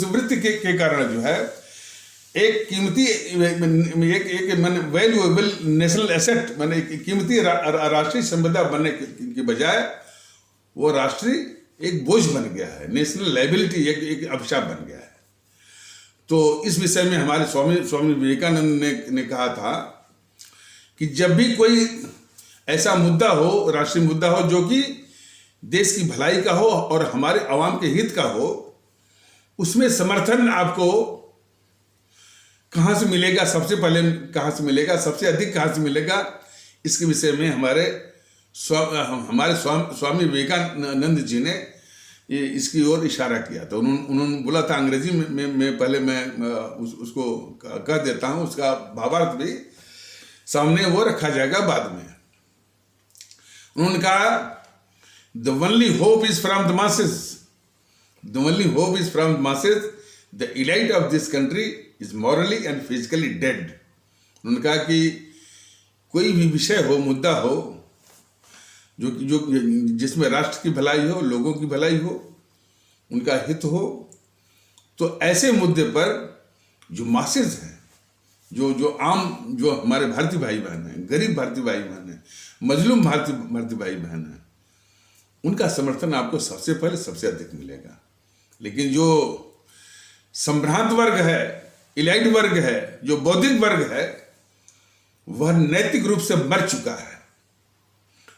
वृत्ति के कारण जो है एक कीमती एक वैल्यूएबल नेशनल एसेट माने कीमती राष्ट्रीय संपदा बनने के बजाय वो राष्ट्रीय एक बोझ बन गया है, नेशनल लायबिलिटी एक अभिशाप बन गया है। तो इस विषय में हमारे स्वामी विवेकानंद ने कहा था कि जब भी कोई ऐसा मुद्दा हो, राष्ट्रीय मुद्दा हो जो कि देश की भलाई का हो और हमारे आवाम के हित का हो, उसमें समर्थन आपको कहाँ से मिलेगा, सबसे पहले कहाँ से मिलेगा, सबसे अधिक कहाँ से मिलेगा, इसके विषय में हमारे स्वामी विवेकानंद जी ने इसकी ओर इशारा किया। तो उन्होंने बोला था, अंग्रेजी में पहले मैं उसको कह देता हूँ, उसका भावार्थ भी सामने वो रखा जाएगा बाद में। उन्होंने कहा, the only hope is from the masses, the only hope is from the masses, the elite of this country is morally and physically dead. उन्होंने कहा कि कोई भी विषय हो, मुद्दा हो जो जिसमें राष्ट्र की भलाई हो, लोगों की भलाई हो, उनका हित हो, तो ऐसे मुद्दे पर जो मासेस हैं, जो आम जो हमारे भारतीय भाई बहन हैं, गरीब भारतीय भाई बहन हैं, मजलूम भारतीय भाई बहन हैं, उनका समर्थन आपको सबसे पहले सबसे अधिक मिलेगा। लेकिन जो संभ्रांत वर्ग है, इलाइट वर्ग है, जो बौद्धिक वर्ग है, वह नैतिक रूप से मर चुका है,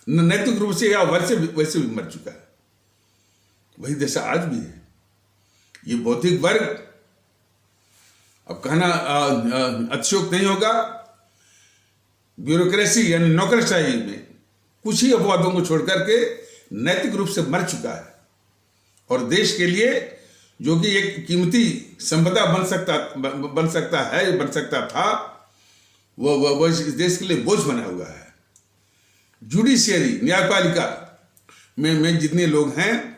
नैतिक रूप से या वैसे भी मर चुका है। वही दशा आज भी है। ये बौद्धिक वर्ग, अब कहना अतिशयोक्ति नहीं होगा, ब्यूरोक्रेसी यानी नौकरशाही में कुछ ही अपवादों को छोड़कर के नैतिक रूप से मर चुका है और देश के लिए जो कि एक कीमती संपदा बन सकता था, वह इस देश के लिए बोझ बना हुआ है। जुडिशियरी, न्यायपालिका में जितने लोग हैं,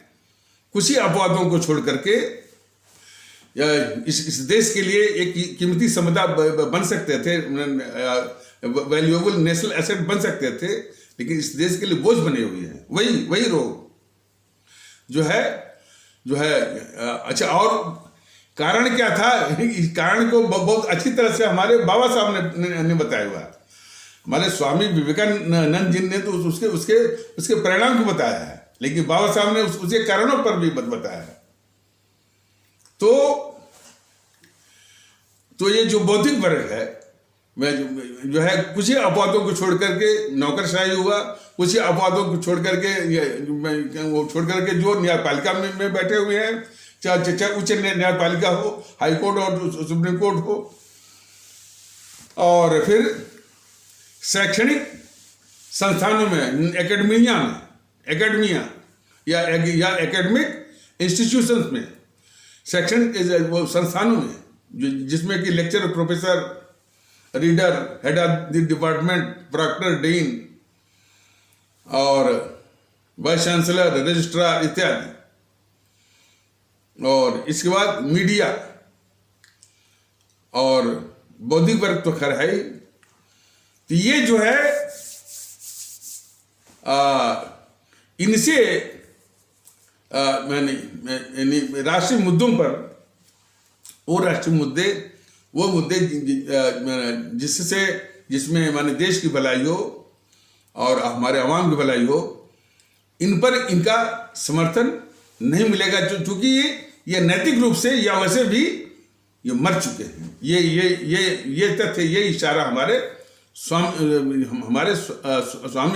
कुछ ही अपवादों को छोड़ करके इस देश के लिए एक कीमती संपदा बन सकते थे, वैल्यूएबल नेशनल एसेट बन सकते थे, लेकिन इस देश के लिए बोझ बने हुए हैं। वही रोग जो है अच्छा। और कारण क्या था? इस कारण को बहुत अच्छी तरह से हमारे बाबा साहब ने बताया हुआ। हमारे स्वामी विवेकानंद जी ने तो उसके परिणाम को बताया है, लेकिन बाबा साहब ने उसके कारणों पर भी बताया है। तो ये जो बौद्धिक वर्ग है, जो है कुछ ही अपवादों को छोड़ करके नौकरशाही हुआ, कुछ ही अपवादों को छोड़ करके जो न्यायपालिका में बैठे हुए हैं, चाहे उच्च न्यायपालिका हो, हाई कोर्ट और सुप्रीम कोर्ट हो, और फिर शैक्षणिक संस्थानों में, एकेडमिया या एकेडमिक इंस्टीट्यूशंस में, शैक्षणिक संस्थानों में, जिसमें कि lecture, professor, reader, head of the department, proctor, dean और वाइस चांसलर, रजिस्ट्रार इत्यादि। और इसके बाद मीडिया और बौद्धिक वर्ग तो खैर है ही। तो ये जो है इनसे मैंने राष्ट्रीय मुद्दों पर, वो राष्ट्रीय मुद्दे, वो मुद्दे जिसमें माने देश की भलाई हो और हमारे आवाम की भलाई हो, इन पर इनका समर्थन नहीं मिलेगा, चूंकि ये नैतिक रूप से या वैसे भी ये मर चुके हैं। ये तथ्य, ये इशारा हमारे स्वामी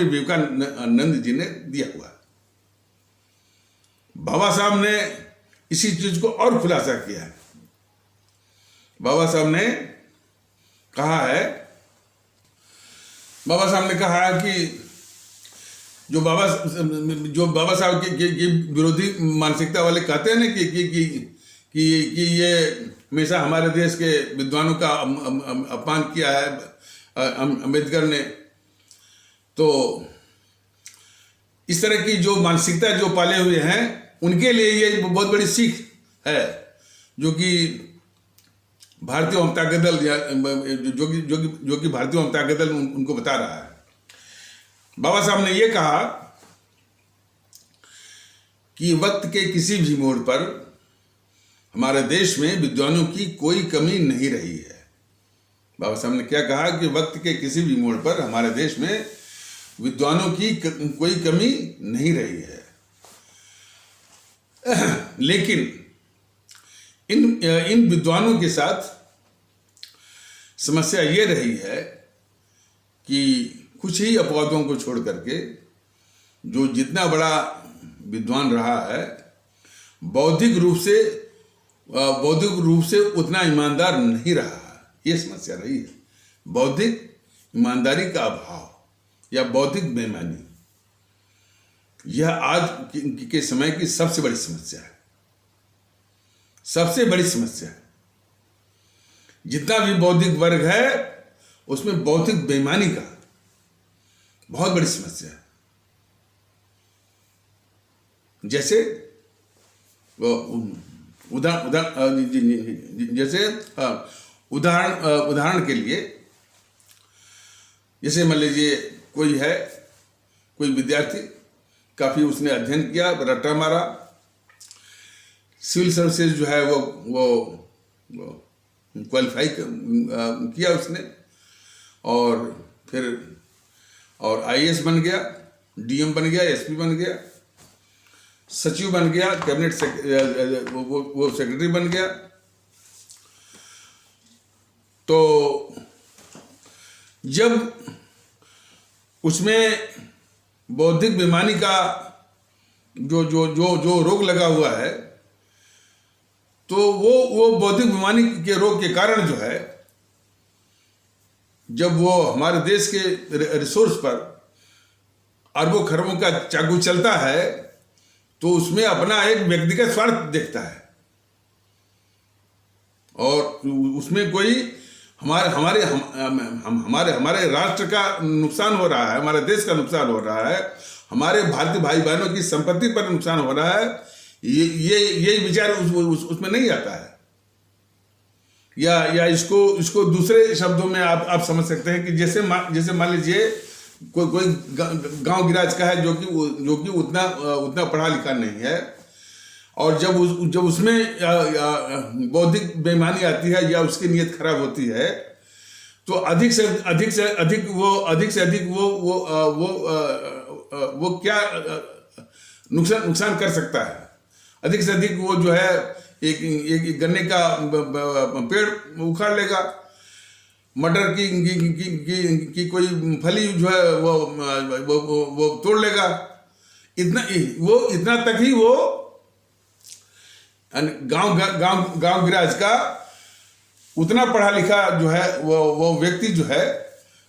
विवेकानंद जी ने दिया हुआ है। बाबा साहब ने इसी चीज को और खुलासा किया है। बाबा साहब ने कहा है कि जो बाबा साहब की विरोधी मानसिकता वाले कहते हैं ना कि ये हमेशा हमारे देश के विद्वानों का अपमान किया है अम्बेडकर ने, तो इस तरह की जो मानसिकता जो पाले हुए हैं, उनके लिए ये बहुत बड़ी सीख है, जो कि भारतीय जनता दल जो कि भारतीय जनता दल उनको बता रहा है। बाबा साहब ने यह कहा कि वक्त के किसी भी मोड़ पर हमारे देश में विद्वानों की कोई कमी नहीं रही है। बाबा साहब ने क्या कहा कि वक्त के किसी भी मोड़ पर हमारे देश में विद्वानों की कोई कमी नहीं रही है, लेकिन इन विद्वानों के साथ समस्या ये रही है कि कुछ ही अपवादों को छोड़ करके जो जितना बड़ा विद्वान रहा है, बौद्धिक रूप से उतना ईमानदार नहीं रहा है। ये समस्या रही है, बौद्धिक ईमानदारी का अभाव या बौद्धिक बेईमानी। यह आज के समय की सबसे बड़ी समस्या है, सबसे बड़ी समस्या है। जितना भी बौद्धिक वर्ग है, उसमें बौद्धिक बेईमानी का बहुत बड़ी समस्या है। जैसे उदाहरण के लिए, जैसे मान लीजिए कोई विद्यार्थी, काफी उसने अध्ययन किया, रट्टा मारा, सिविल सर्विसेज जो है वो क्वालिफाई किया उसने, और आईएएस बन गया, डीएम बन गया, एसपी बन गया, सचिव बन गया, कैबिनेट वो सेक्रेटरी बन गया। तो जब उसमें बौद्धिक बेईमानी का जो रोग लगा हुआ है, तो वो बौद्धिक बेईमानी के रोग के कारण जो है, जब वो हमारे देश के रिसोर्स पर अरबों खरबों का चाकू चलता है, तो उसमें अपना एक व्यक्तिगत स्वार्थ देखता है, और उसमें कोई हमारे हमारे हमारे हमारे राष्ट्र का नुकसान हो रहा है, हमारे देश का नुकसान हो रहा है, हमारे भारतीय भाई बहनों की संपत्ति पर नुकसान हो रहा है, ये विचार उसमें नहीं आता है। या इसको दूसरे शब्दों में आप समझ सकते हैं कि जैसे मान लीजिए कोई गांव गिराज का है जो कि उतना पढ़ा लिखा नहीं है, और जब उसमें बौद्धिक बेईमानी आती है या उसकी नीयत खराब होती है, तो अधिक से अधिक वो क्या नुकसान कर सकता है। अधिक से अधिक वो जो है एक गन्ने का पेड़ उखाड़ लेगा, मटर की कोई फली जो है वो तोड़ लेगा। इतना तक ही वो गांव गिराज का उतना पढ़ा लिखा जो है वो व्यक्ति जो है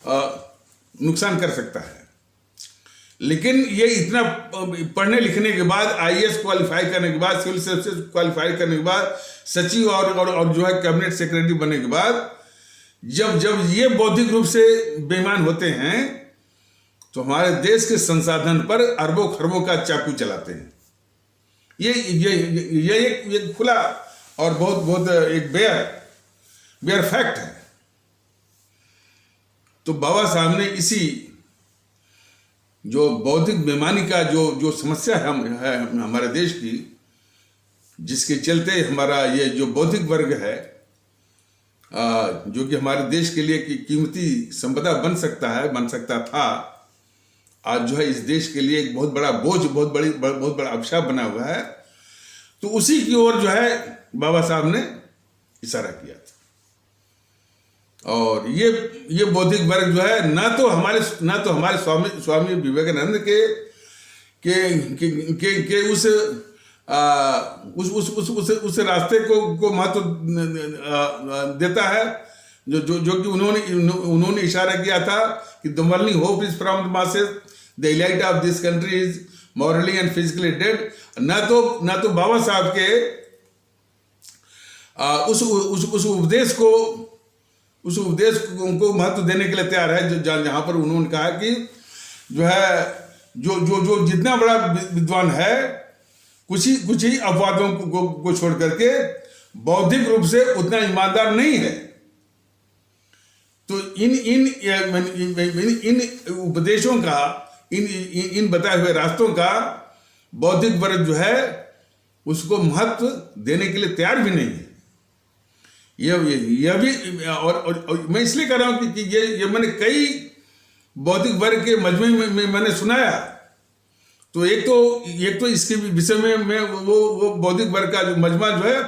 नुकसान कर सकता है। लेकिन ये इतना पढ़ने लिखने के बाद, आईएएस क्वालिफाई करने के बाद, सिविल सर्विसेज क्वालिफाई करने के बाद, सचिव और जो है कैबिनेट सेक्रेटरी बनने के बाद, जब ये बौद्धिक रूप से बेईमान होते हैं तो हमारे देश के संसाधन पर अरबों खरबों का चाकू चलाते हैं। ये एक खुला और बहुत एक बेयर फैक्ट है। तो बाबा साहब ने इसी जो बौद्धिक बेईमानी का जो समस्या है हमारे देश की, जिसके चलते हमारा ये जो बौद्धिक वर्ग है, जो कि हमारे देश के लिए कीमती संपदा बन सकता था, आज जो है इस देश के लिए एक बहुत बड़ा बोझ, बहुत बड़ा अभिशाप बना हुआ है। तो उसी की ओर जो है बाबा साहब ने इशारा किया था। और ये बौद्धिक वर्ग जो है ना तो हमारे स्वामी विवेकानंद के उस रास्ते को महत्व देता है जो कि उन्होंने इशारा किया था कि the only hope is from the masses, the elite of this country is morally and physically dead. ना तो बाबा साहब के उस उपदेश को महत्व देने के लिए तैयार है, जहां पर उन्होंने कहा कि जो है जो जितना बड़ा विद्वान है, कुछ ही अपवादों को छोड़ करके बौद्धिक रूप से उतना ईमानदार नहीं है। तो इन उपदेशों का, इन बताए हुए रास्तों का बौद्धिक वर्ग जो है उसको महत्व देने के लिए तैयार भी नहीं है। यह भी और मैं इसलिए कह रहा हूं कि ये मैंने कई बौद्धिक वर्ग के मजमे में मैंने सुनाया। तो एक तो इसके विषय में वो बौद्धिक वर्ग का जो मजमा जो है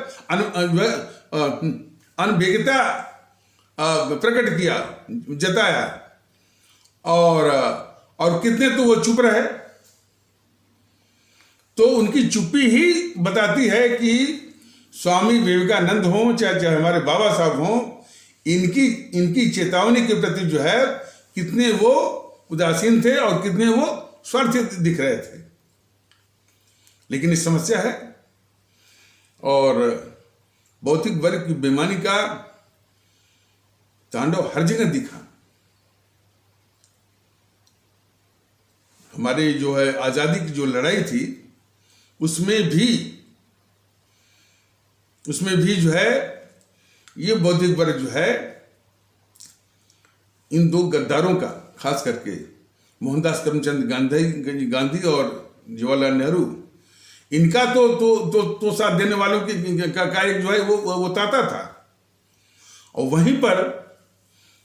अनभिज्ञता प्रकट किया, जताया, और कितने तो वो चुप रहे। तो उनकी चुप्पी ही बताती है कि स्वामी विवेकानंद हों चाहे हमारे बाबा साहब हों, इनकी चेतावनी के प्रति जो है कितने वो उदासीन थे और कितने वो स्वार्थी दिख रहे थे। लेकिन इस समस्या है, और भौतिक वर्ग की बेईमानी का तांडव हर जगह दिखा। हमारी जो है आजादी की जो लड़ाई थी, उसमें भी जो है ये बौद्धिक वर्ग जो है इन दो गद्दारों का, खास करके मोहनदास करमचंद गांधी और जवाहरलाल नेहरू, इनका तो साथ देने वालों का एक जो है वो ताता था। और वहीं पर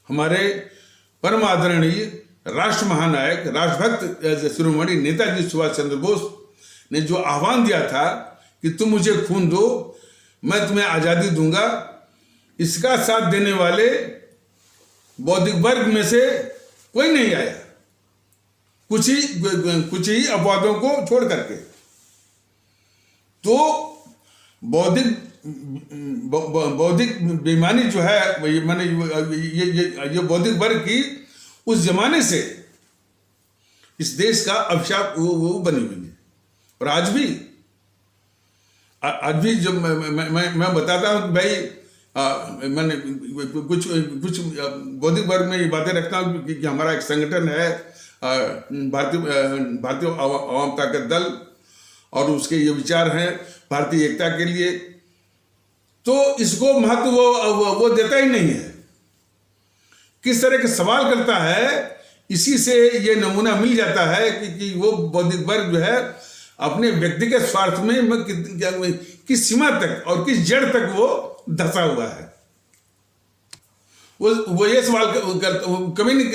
हमारे परम आदरणीय राष्ट्र महानायक, राष्ट्रभक्त शिरोमणि नेताजी सुभाष चंद्र बोस ने जो आह्वान दिया था कि तुम मुझे खून दो, मैं तुम्हें आजादी दूंगा, इसका साथ देने वाले बौद्धिक वर्ग में से कोई नहीं आया, कुछ ही अपवादों को छोड़ करके। तो बौद्धिक बेईमानी जो है, मैंने ये बौद्धिक वर्ग की उस जमाने से इस देश का अभिशाप वो बनी हुई है। और आज भी जब मैं बताता हूं कि भाई मैंने कुछ कुछ बौद्धिक वर्ग में ये बातें रखता हूँ कि हमारा एक संगठन है भारतीय आवाम ताकत दल, और उसके ये विचार हैं भारतीय एकता के लिए, तो इसको महत्व वो देता ही नहीं है। किस तरह के सवाल करता है, इसी से ये नमूना मिल जाता है कि वो बौद्धिक वर्ग जो है अपने व्यक्तिगत स्वार्थ में किस सीमा तक और किस जड़ तक वो धंसा हुआ है। वो ये सवाल कभी नहीं,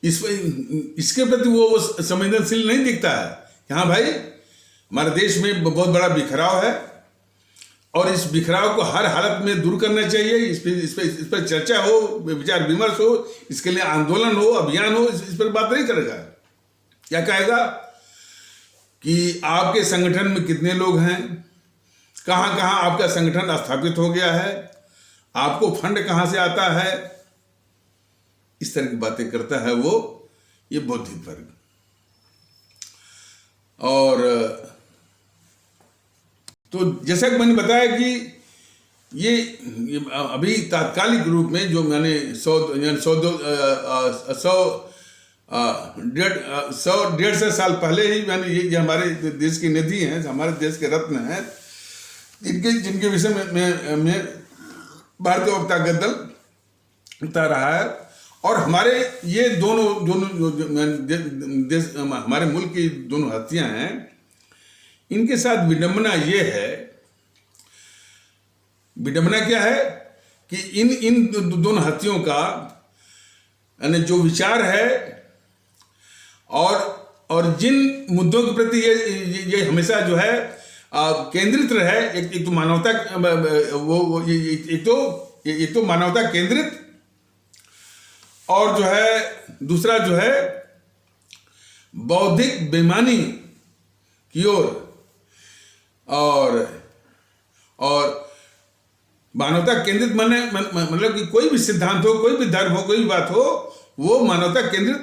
इसके प्रति वो संवेदनशील नहीं दिखता है कि हाँ भाई, हमारे देश में बहुत बड़ा बिखराव है और इस बिखराव को हर हालत में दूर करना चाहिए। इस पर चर्चा हो, विचार विमर्श हो, इसके लिए आंदोलन हो, अभियान हो, इस पर बात नहीं करेगा। क्या कहेगा कि आपके संगठन में कितने लोग हैं, कहाँ कहाँ आपका संगठन स्थापित हो गया है, आपको फंड कहाँ से आता है, इस तरह की बातें करता है वो ये बौद्धिक वर्ग। और तो जैसा कि मैंने बताया कि ये अभी तात्कालिक रूप में जो मैंने 100-150 साल पहले ही मैंने ये हमारे देश की निधि हैं, हमारे देश के रत्न हैं, जिनके विषय में भारतीय ताकत दल बता रहा है। और हमारे ये दोनों देश, हमारे मुल्क की दोनों हस्तियां हैं, इनके साथ विडंबना ये है, विडंबना क्या है कि इन दोनों हस्तियों का यानी जो विचार है और जिन मुद्दों के प्रति ये हमेशा जो है केंद्रित रहे, एक तो मानवता, एक तो मानवता केंद्रित, और जो है दूसरा जो है बौद्धिक बेईमानी की ओर, और मानवता केंद्रित मतलब कि कोई भी सिद्धांत हो, कोई भी धर्म हो, कोई भी बात हो, वो मानवता केंद्रित,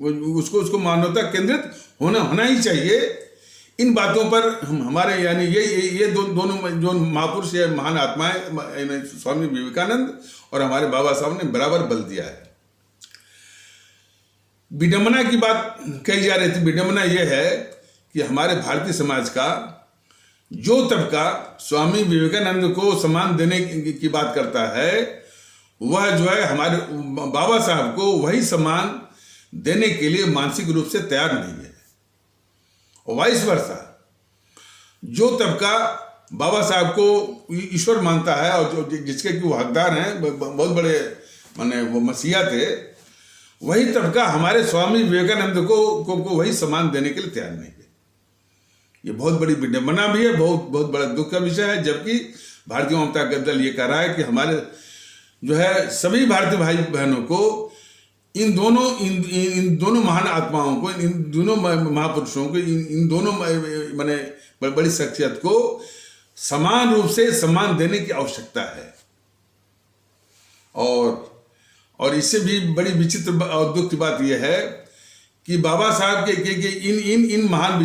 उसको मानवता केंद्रित होना ही चाहिए। इन बातों पर हमारे यानी ये दोनों जो महापुरुष या महान आत्माएं स्वामी विवेकानंद और हमारे बाबा साहब ने बराबर बल दिया है। विडंबना की बात कही जा रही थी। विडंबना यह है कि हमारे भारतीय समाज का जो तबका स्वामी विवेकानंद को सम्मान देने की बात करता है, वह जो है हमारे बाबा साहब को वही सम्मान देने के लिए मानसिक रूप से तैयार नहीं है। और वाइस वर्सा, जो तबका बाबा साहब को ईश्वर मानता है और जिसके कि वो हकदार हैं, बहुत बड़े माने वो मसीहा थे, वही तबका हमारे स्वामी विवेकानंद को वही सम्मान देने के लिए तैयार नहीं है। ये बहुत बड़ी विडंबना भी है, बहुत बड़ा दुख का विषय है। जबकि भारतीय जनता दल ये कह रहा है कि हमारे जो है सभी भारतीय भाई बहनों को इन दोनों महान आत्माओं को, इन दोनों महापुरुषों को, इन दोनों माने बड़ी शख्सियत को समान रूप से सम्मान देने की आवश्यकता है। और इससे भी बड़ी विचित्र और दुख की बात यह है कि बाबा साहब के इन महान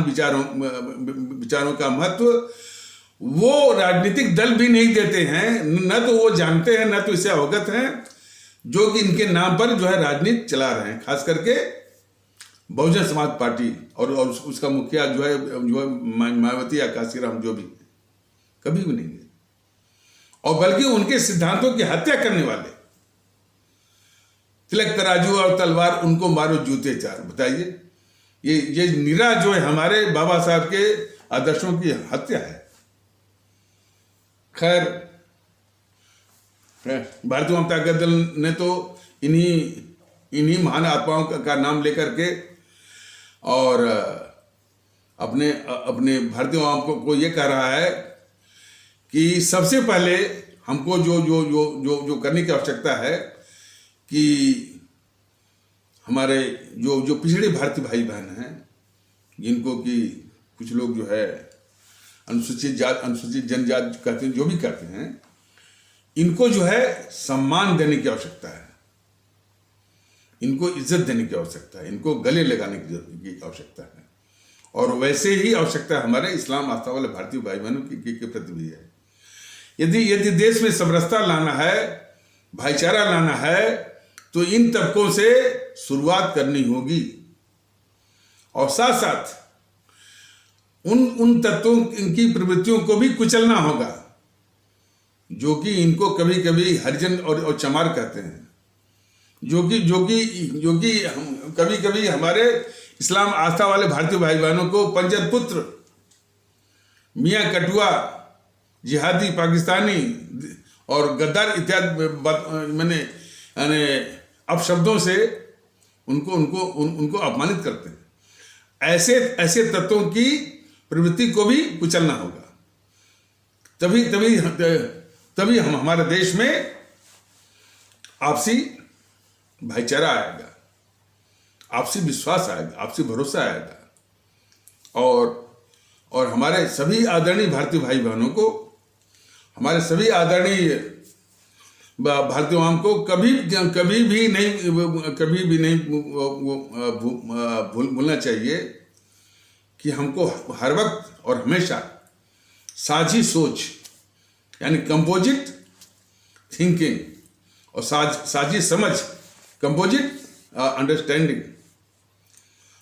विचारों का महत्व वो राजनीतिक दल भी नहीं देते हैं, न तो वो जानते हैं, न तो इससे अवगत हैं, जो कि इनके नाम पर जो है राजनीति चला रहे हैं। खास करके बहुजन समाज पार्टी और उसका मुखिया जो है मायावती या काशीराम, जो भी कभी भी नहीं है, और बल्कि उनके सिद्धांतों की हत्या करने वाले तिलक तराजू और तलवार, उनको मारो जूते चार। बताइए, ये निरा जो है हमारे बाबा साहब के आदर्शों की हत्या है। खैर, भारतीय जनता दल ने तो इन्हीं महान आत्माओं का नाम लेकर के और अपने भारतीय आवाम को ये कह रहा है कि सबसे पहले हमको जो करने की आवश्यकता है कि हमारे जो पिछड़े भारतीय भाई बहन हैं, जिनको कि कुछ लोग जो है अनुसूचित जनजाति कहते हैं, जो भी कहते हैं, इनको जो है सम्मान देने की आवश्यकता है, इनको इज्जत देने की आवश्यकता है, इनको गले लगाने की आवश्यकता है। और वैसे ही आवश्यकता हमारे इस्लाम आस्था वाले भारतीय भाई बहनों के प्रति भी है। यदि यदि देश में समरसता लाना है, भाईचारा लाना है, तो इन तबकों से शुरुआत करनी होगी और साथ साथ उन तत्वों, इनकी प्रवृत्तियों को भी कुचलना होगा जो कि इनको कभी कभी हरिजन और चमार कहते हैं, जो कि कभी कभी हमारे इस्लाम आस्था वाले भारतीय भाई बहनों को पंजत पुत्र, मियाँ कटुआ, जिहादी, पाकिस्तानी और गद्दार इत्यादि मैंने अपशब्दों से उनको अपमानित करते हैं। ऐसे तत्वों की प्रवृत्ति को भी कुचलना होगा, तभी हम हमारे देश में आपसी भाईचारा आएगा, आपसी विश्वास आएगा, आपसी भरोसा आएगा और हमारे सभी आदरणीय भारतीय भाई बहनों को, हमारे सभी आदरणीय भारतीय आवाम को कभी भी नहीं भूलना चाहिए कि हमको हर वक्त और हमेशा साझी सोच यानी कंपोजिट थिंकिंग और साझी समझ, कंपोजिट अंडरस्टैंडिंग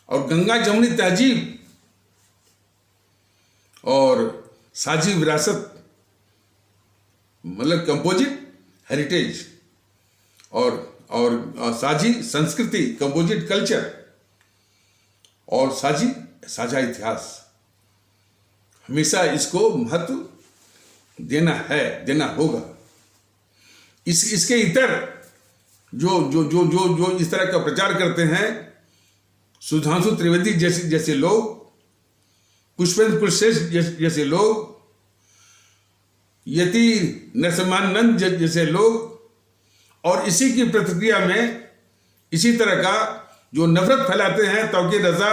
और गंगा जमुनी तहजीब और साझी विरासत मतलब कंपोजिट हेरिटेज और साझी संस्कृति, कंपोजिट कल्चर और साझा इतिहास, हमेशा इसको महत्व देना होगा। इसके इतर जो इस तरह का प्रचार करते हैं, सुधांशु त्रिवेदी जैसे लोग, पुष्पेंद्र कुलश्रेष्ठ जैसे लोग, यति नरसिम्हानंद जैसे लोग, और इसी की प्रतिक्रिया में इसी तरह का जो नफरत फैलाते हैं तौकीर रजा,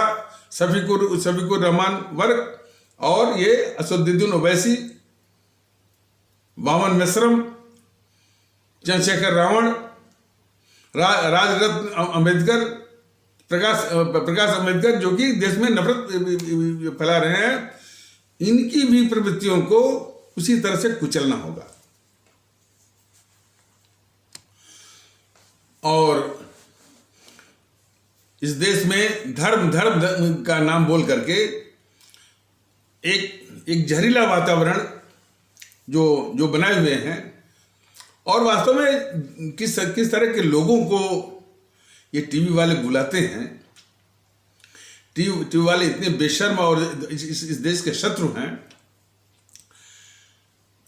शफीकुर रहमान वर्क और ये असदुद्दीन ओवैसी, वामन मिश्रम, चंद्रशेखर रावण, राजरत्न अम्बेडकर, प्रकाश अम्बेडकर, जो कि देश में नफरत फैला रहे हैं, इनकी भी प्रवृत्तियों को उसी तरह से कुचलना होगा। और इस देश में धर्म का नाम बोल करके एक जहरीला वातावरण जो बनाए हुए हैं, और वास्तव में किस तरह के लोगों को ये टीवी वाले बुलाते हैं। टीवी वाले इतने बेशर्म और इस देश के शत्रु हैं,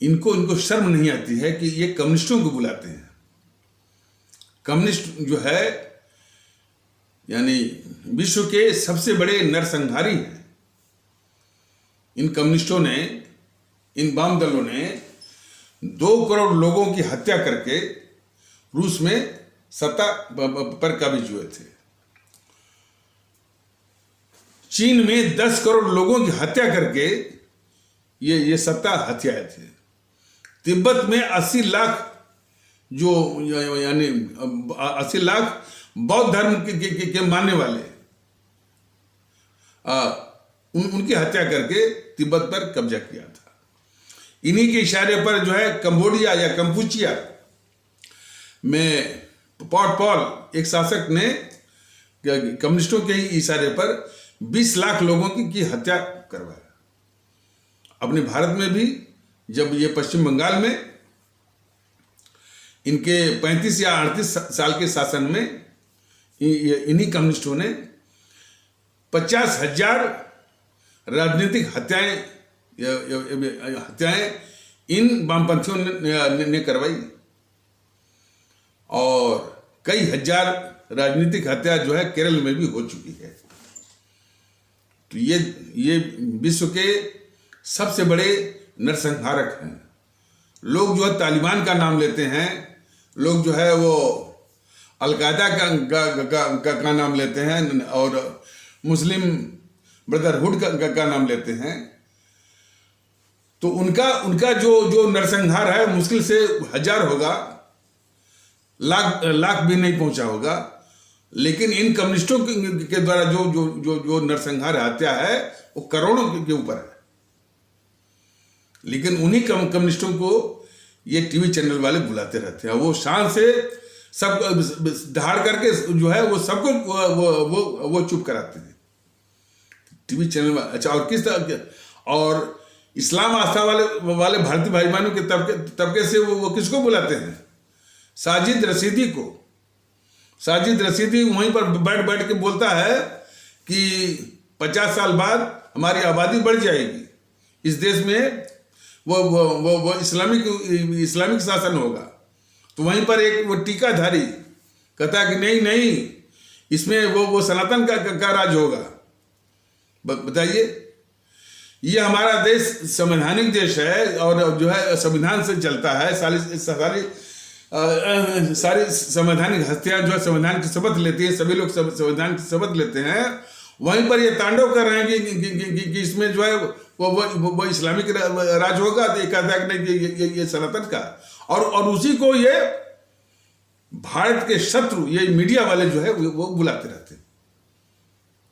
इनको शर्म नहीं आती है कि ये कम्युनिस्टों को बुलाते हैं। कम्युनिस्ट जो है यानी विश्व के सबसे बड़े नरसंहारी हैं। इन कम्युनिस्टों ने, इन वाम दलों ने 2 करोड़ लोगों की हत्या करके रूस में सत्ता पर काबिज हुए थे। चीन में 10 करोड़ लोगों की हत्या करके ये सत्ता हथियाए थे। तिब्बत में 80 लाख यानी 80 लाख बौद्ध धर्म के मानने वाले उनकी हत्या करके तिब्बत पर कब्जा किया था। इन्हीं के इशारे पर जो है कंबोडिया या कंपूचिया में पॉल एक शासक ने कम्युनिस्टों के ही इशारे पर 20 लाख लोगों की हत्या करवाया। अपने भारत में भी जब ये पश्चिम बंगाल में इनके 35 या 38 साल के शासन में इन्हीं कम्युनिस्टों ने 50,000 राजनीतिक हत्याएं इन वामपंथियों ने करवाई, और कई हजार राजनीतिक हत्या जो है केरल में भी हो चुकी है। तो ये विश्व के सबसे बड़े नरसंहारक हैं। लोग जो है तालिबान का नाम लेते हैं, लोग जो है वो अलकायदा का नाम लेते हैं और मुस्लिम ब्रदरहुड का नाम लेते हैं। तो उनका जो नरसंहार है मुश्किल से 1000 होगा, लाख भी नहीं पहुंचा होगा। लेकिन इन कम्युनिस्टों के द्वारा जो नरसंहार हत्या है वो करोड़ों के ऊपर है। लेकिन उन्हीं कम्युनिस्टों को ये टीवी चैनल वाले बुलाते रहते हैं। वो शान से सब धाड़ करके जो है वो सबको वो चुप कराते हैं टीवी चैनल। अच्छा, और किस तरह और इस्लाम आस्था वाले भारतीय भाई बहनों के तबके से वो किसको बुलाते हैं? साजिद रशीदी को। साजिद रशीदी वहीं पर बैठ के बोलता है कि 50 साल बाद हमारी आबादी बढ़ जाएगी, इस देश में वो इस्लामिक शासन होगा। तो वहीं पर एक वो टीकाधारी कहता है कि नहीं इसमें वो सनातन का राज होगा। बताइए, ये हमारा देश संवैधानिक देश है और जो है संविधान से चलता है। सारी संवैधानिक हस्तियां जो है संविधान की शपथ लेती है, सभी लोग संविधान की शपथ लेते हैं। वहीं पर ये तांडव कर रहे हैं कि इसमें जो है वो इस्लामिक राज होगा। तो ये कहता है कि नहीं, ये सनातन का। और उसी को ये भारत के शत्रु, ये मीडिया वाले जो है वो बुलाते रहते हैं।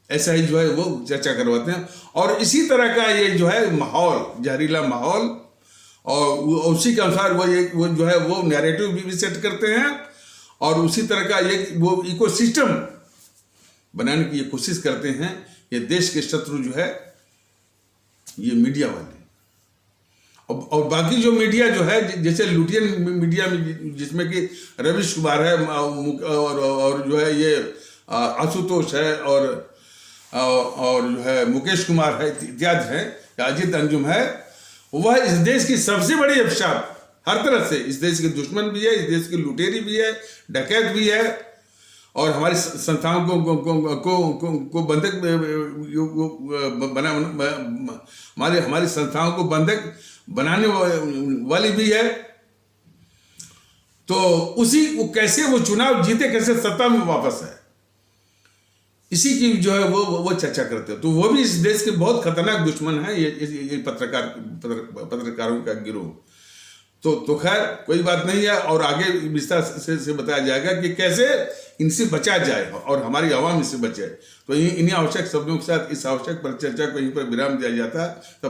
ऐसा ही जो है वो चर्चा करवाते हैं। और इसी तरह का ये जो है माहौल, जहरीला माहौल, और उसी के अनुसार वो जो है वो नैरेटिव भी सेट करते हैं। और उसी तरह का वो इकोसिस्टम बनाने की ये कोशिश करते हैं। ये देश के शत्रु जो है ये मीडिया वाले। और बाकी जो मीडिया जो है, जैसे लुटियन मीडिया में जिसमें कि रवीश कुमार है और जो है ये आशुतोष है और जो है मुकेश कुमार है इत्यादि है, अजीत अंजुम है, वह इस देश की सबसे बड़ी अभिशाप हर तरह से। इस देश के दुश्मन भी है, इस देश की लुटेरी भी है, डकैत भी है, और हमारी संस्थाओं को बंधक हमारी संस्थाओं को बंधक बनाने वाली भी है। तो कैसे वो चुनाव जीते, कैसे सत्ता में वापस है, इसी की जो है वो चर्चा करते हैं। तो वो भी इस देश के बहुत खतरनाक दुश्मन है, ये पत्रकारों का गिरोह। तो खैर कोई बात नहीं है, और आगे विस्तार से बताया जाएगा कि कैसे इनसे बचा जाए और हमारी आवाम इनसे बचे। तो इन्हीं आवश्यक शब्दों के साथ इस आवश्यक पर चर्चा को यहीं पर विराम दिया जाता है। तब